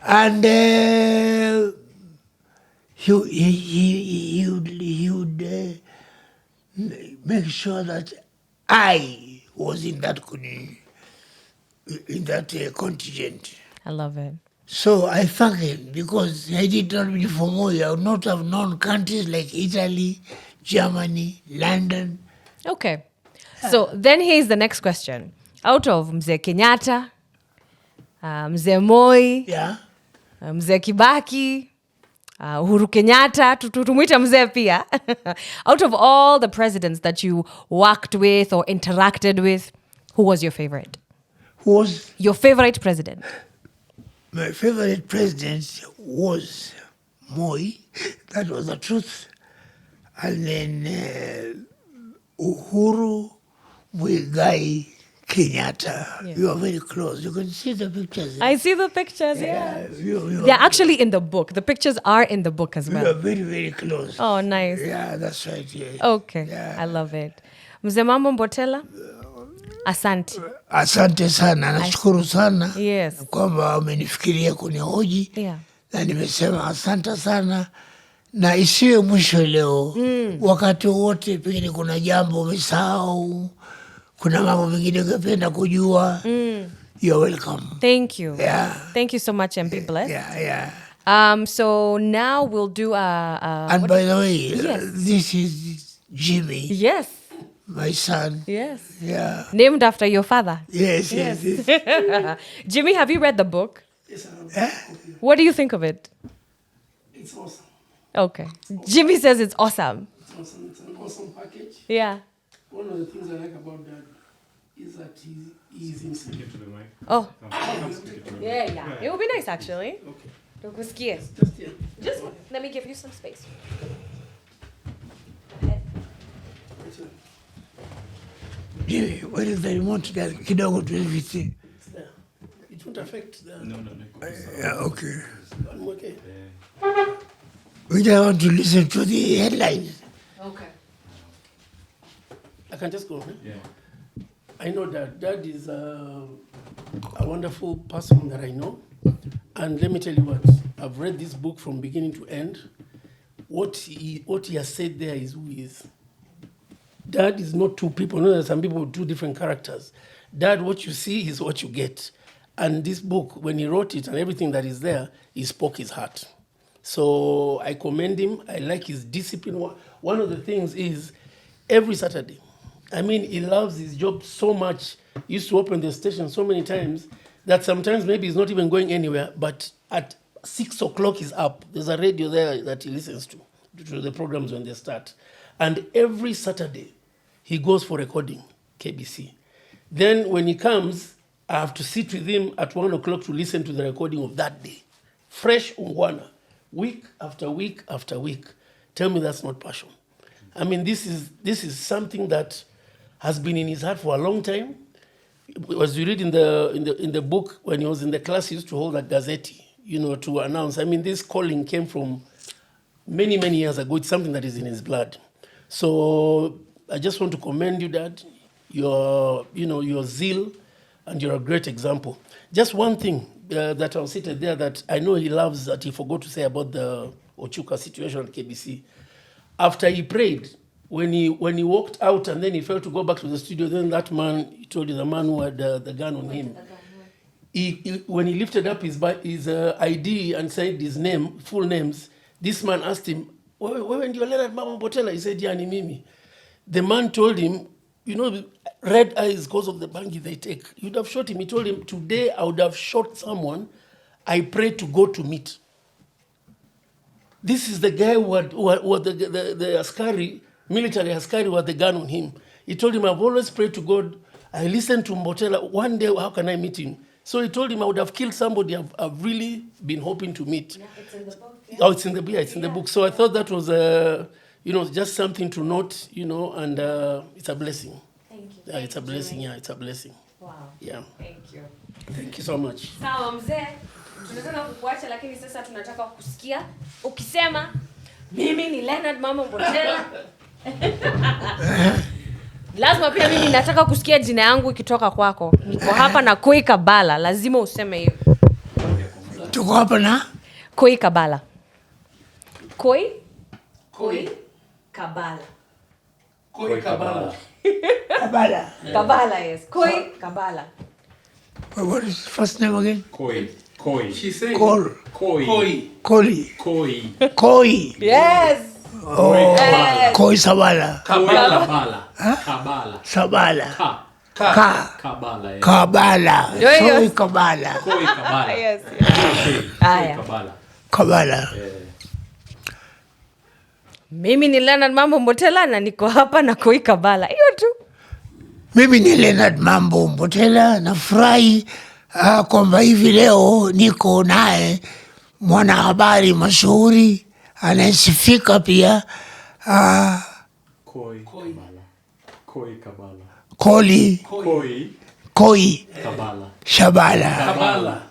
And he would make sure that I was in that contingent. I love it. So I thank him, because had it not been for Moi, I would not have known countries like Italy, Germany, London. Okay. So then here's the next question. Out of Mzee Kenyatta, Mzee Moi, Yeah. Mzee Kibaki, Uhuru Kenyatta, tumwita mzee pia. Out of all the presidents that you worked with or interacted with, who was your favorite? Who was Your favorite president? my favorite president was Moi. That was the truth. And then Uhuru Muigai Kenyatta. Yeah. You are very close. You can see the pictures. I see the pictures, yeah. You They're actually in the book. The pictures are in the book as are well. very, very close. Oh, nice. Yeah, that's right. Yeah. Okay, Yeah. I love it. Mzee Mambo Mbotela, asante. Asante sana, nashukuru sana Yes. kwamba wamenifikiria kunihoji. Yeah. Na nimesema asante sana, na isiwe mwisho leo. Wakati wote pengine kuna jambo umesahau, kuna mambo mengine ungependa kujua. You're welcome. Thank you. Yeah. Thank you so much and be blessed. Yeah. So now we'll do a And by the way, Yes. this is Jimmy, yes. my son. Yes. Yeah. Named after your father. Yes. Jimmy, have you read the book? Yes, I have. Eh? What do you think of it? It's awesome. Okay. Jimmy says it's awesome. It's awesome. It's an awesome package. Yeah. One of the things I like about Dad is that he's himself. Oh. Yeah. It would be nice actually. Okay. Just here. Just here. Just let me give you some space. It's there. Jimmy, what is the remote kidogo tuiviti? It's there. It won't affect the. No. Yeah, okay. I'm okay. We just want to listen to the headlines. Okay. I can just go. Huh? Yeah. I know that Dad is a wonderful person that I know. And let me tell you what, I've read this book from beginning to end. What he has said there is who he is. Dad is not two people. No, there are some people with two different characters. Dad, what you see is what you get. And this book, when he wrote it and everything that is there, he spoke his heart. So I commend him. I like his discipline. One of the things is every Saturday, I mean, he loves his job so much. He used to open the station so many times that sometimes maybe he's not even going anywhere, but at 6 o'clock he's up. There's a radio there that he listens to the programs when they start. And every Saturday, he goes for recording, KBC. Then when he comes, I have to sit with him at 1 o'clock to listen to the recording of that day. Fresh ungwana, week after week after week. Tell me that's not passion. I mean, this is something that has been in his heart for a long time. As you read in the book, when he was in the class, he used to hold a gazette, to announce. I mean, this calling came from many, many years ago. It's something that is in his blood. So I just want to commend you, Dad. Your zeal, and you're a great example. Just one thing that I was seated there that I know he loves that he forgot to say about the Ochuka situation at KBC. After he prayed, when he walked out and then he felt to go back to the studio, then that man, he told you the man who had the gun on him. When he lifted up his ID and said his name, full names, this man asked him, "When you Leonard Mambo Mbotela?" He said, "Yeah, ni mimi." The man told him, red eyes because of the bangi they take. You'd have shot him. He told him, "Today I would have shot someone I pray to go to meet." This is the guy who had the askari, military askari who had the gun on him. He told him, "I've always prayed to God. I listened to Mbotela. One day, how can I meet him?" So he told him, "I would have killed somebody I've really been hoping to meet." Yeah, it's in the book. Oh, it's in the book. So I thought that was just something to note, and it's a blessing. Thank you. Yeah, it's a blessing. Yeah, it's a blessing. Wow. Yeah. Thank you. Thank you so much. Sawa mzee. Tunataka kukuacha lakini sasa tunataka kusikia ukisema mimi ni Leonard Mambo Mbotela. Lazima pia mimi nataka kusikia jina yangu ikitoka kwako. Niko hapa na Koi Kabala. Lazima useme hiyo. Tuko hapa na Koi Kabala. Koi Kabala. Koi Kabala. Kabala. Kabala, yes. Koi Kabala. What is the first name again? Koi. She said Koi. Koi. Yes. Oh, Yes. Koi Sabala. Kabala. Kabala. Sabala. Kabala. Kabala. Yo. Koi Kabala. Koi Kabala. Yes. Koi Haya. Kabala. Kabala. Mimi ni Leonard Mambo Mbotela na niko hapa na Koi Kabala. Hiyo tu. Mimi ni Leonard Mambo Mbotela. Nafurahi kwamba hivi leo niko naye mwanahabari mashuhuri anayesifika pia Koi Kabala. Koi Kabala. Koi Kabala. Shabala. Kabala.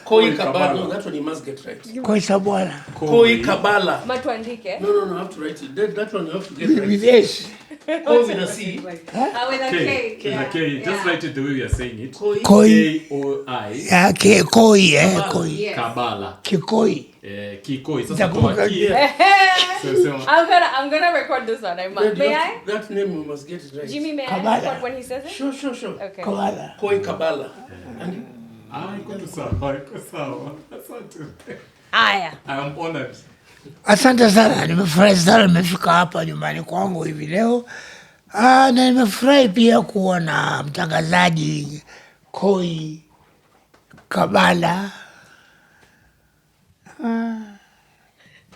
Koi Kabala. No, that one you must get right. Koi Sabala. Koi Kabala. Matuandike. No, I have to write it. That one you have to get With right. S. Koi with a C. With a K. Okay, just write it the way we are saying it. Koi. K-O-I. Yake Koi Koi. Yes. Kabala. Kikoi. Kikoi. Sasa Nitakumbuka kwa jina. I'm gonna record this one. May I? That name you must get it right. Jimmy, may Kabala. I record when he says it? Sure. Okay. Kabala. Koi Kabala. And iko sawa. Asante. Aya. I am honored. Asante sana, nimefurahi sana nimefika hapa nyumbani kwangu hivi leo. Na nimefurahi pia kuwa na mtangazaji Koi Kabala.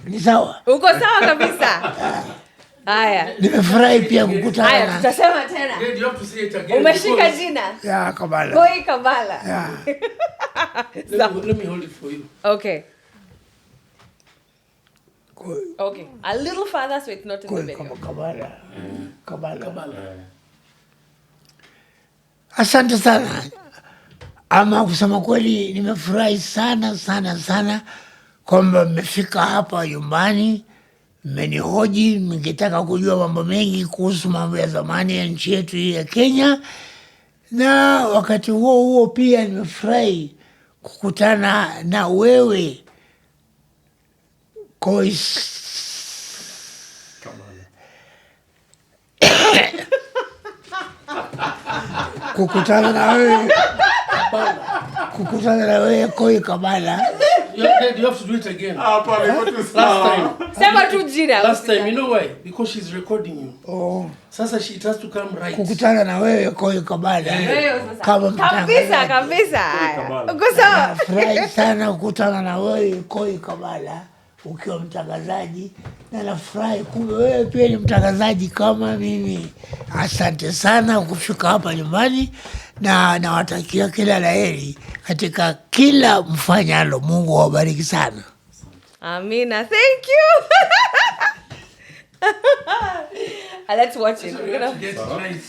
Ni sawa? Uko sawa kabisa. Aya. Nimefurahi pia kukutana Aya, na tutasema tena. then you have to say it again. Umeshika because- jina. ya Kabala. Koi Kabala. Ya. Let me hold it for you. Okay. Koi Okay. A little farther so it's not in the Koi video. Kabala. Kabala. Eh. Asante sana. Ama kusema kweli nimefurahi sana kwamba mmefika hapa nyumbani, mmenihoji, ningetaka kujua mambo mengi kuhusu mambo ya zamani ya nchi yetu hii ya Kenya. Na wakati huo pia nimefurahi kukutana na wewe Koi kukutana na wewe Koi Kabala. You have to do it again. Hapana, iko Last sawa. time. Sema tu jina. Last time, you know why? Because she's recording you. Oh, Sasa it has to come right. kukutana na wewe Koi Kabala. Wewe sasa. Kama mtangazaji. Kabisa. Aya. Kabala. Uko sawa? Nafurahi sana kukutana na wewe Koi Kabala ukiwa mtangazaji, na nafurahi kumbe wewe pia ni mtangazaji kama mimi. Asante sana kufika hapa nyumbani, na nawatakia kila laheri katika kila mfanyalo. Mungu awabariki sana. Amina. Thank you. Let's watch it. You have to get it right.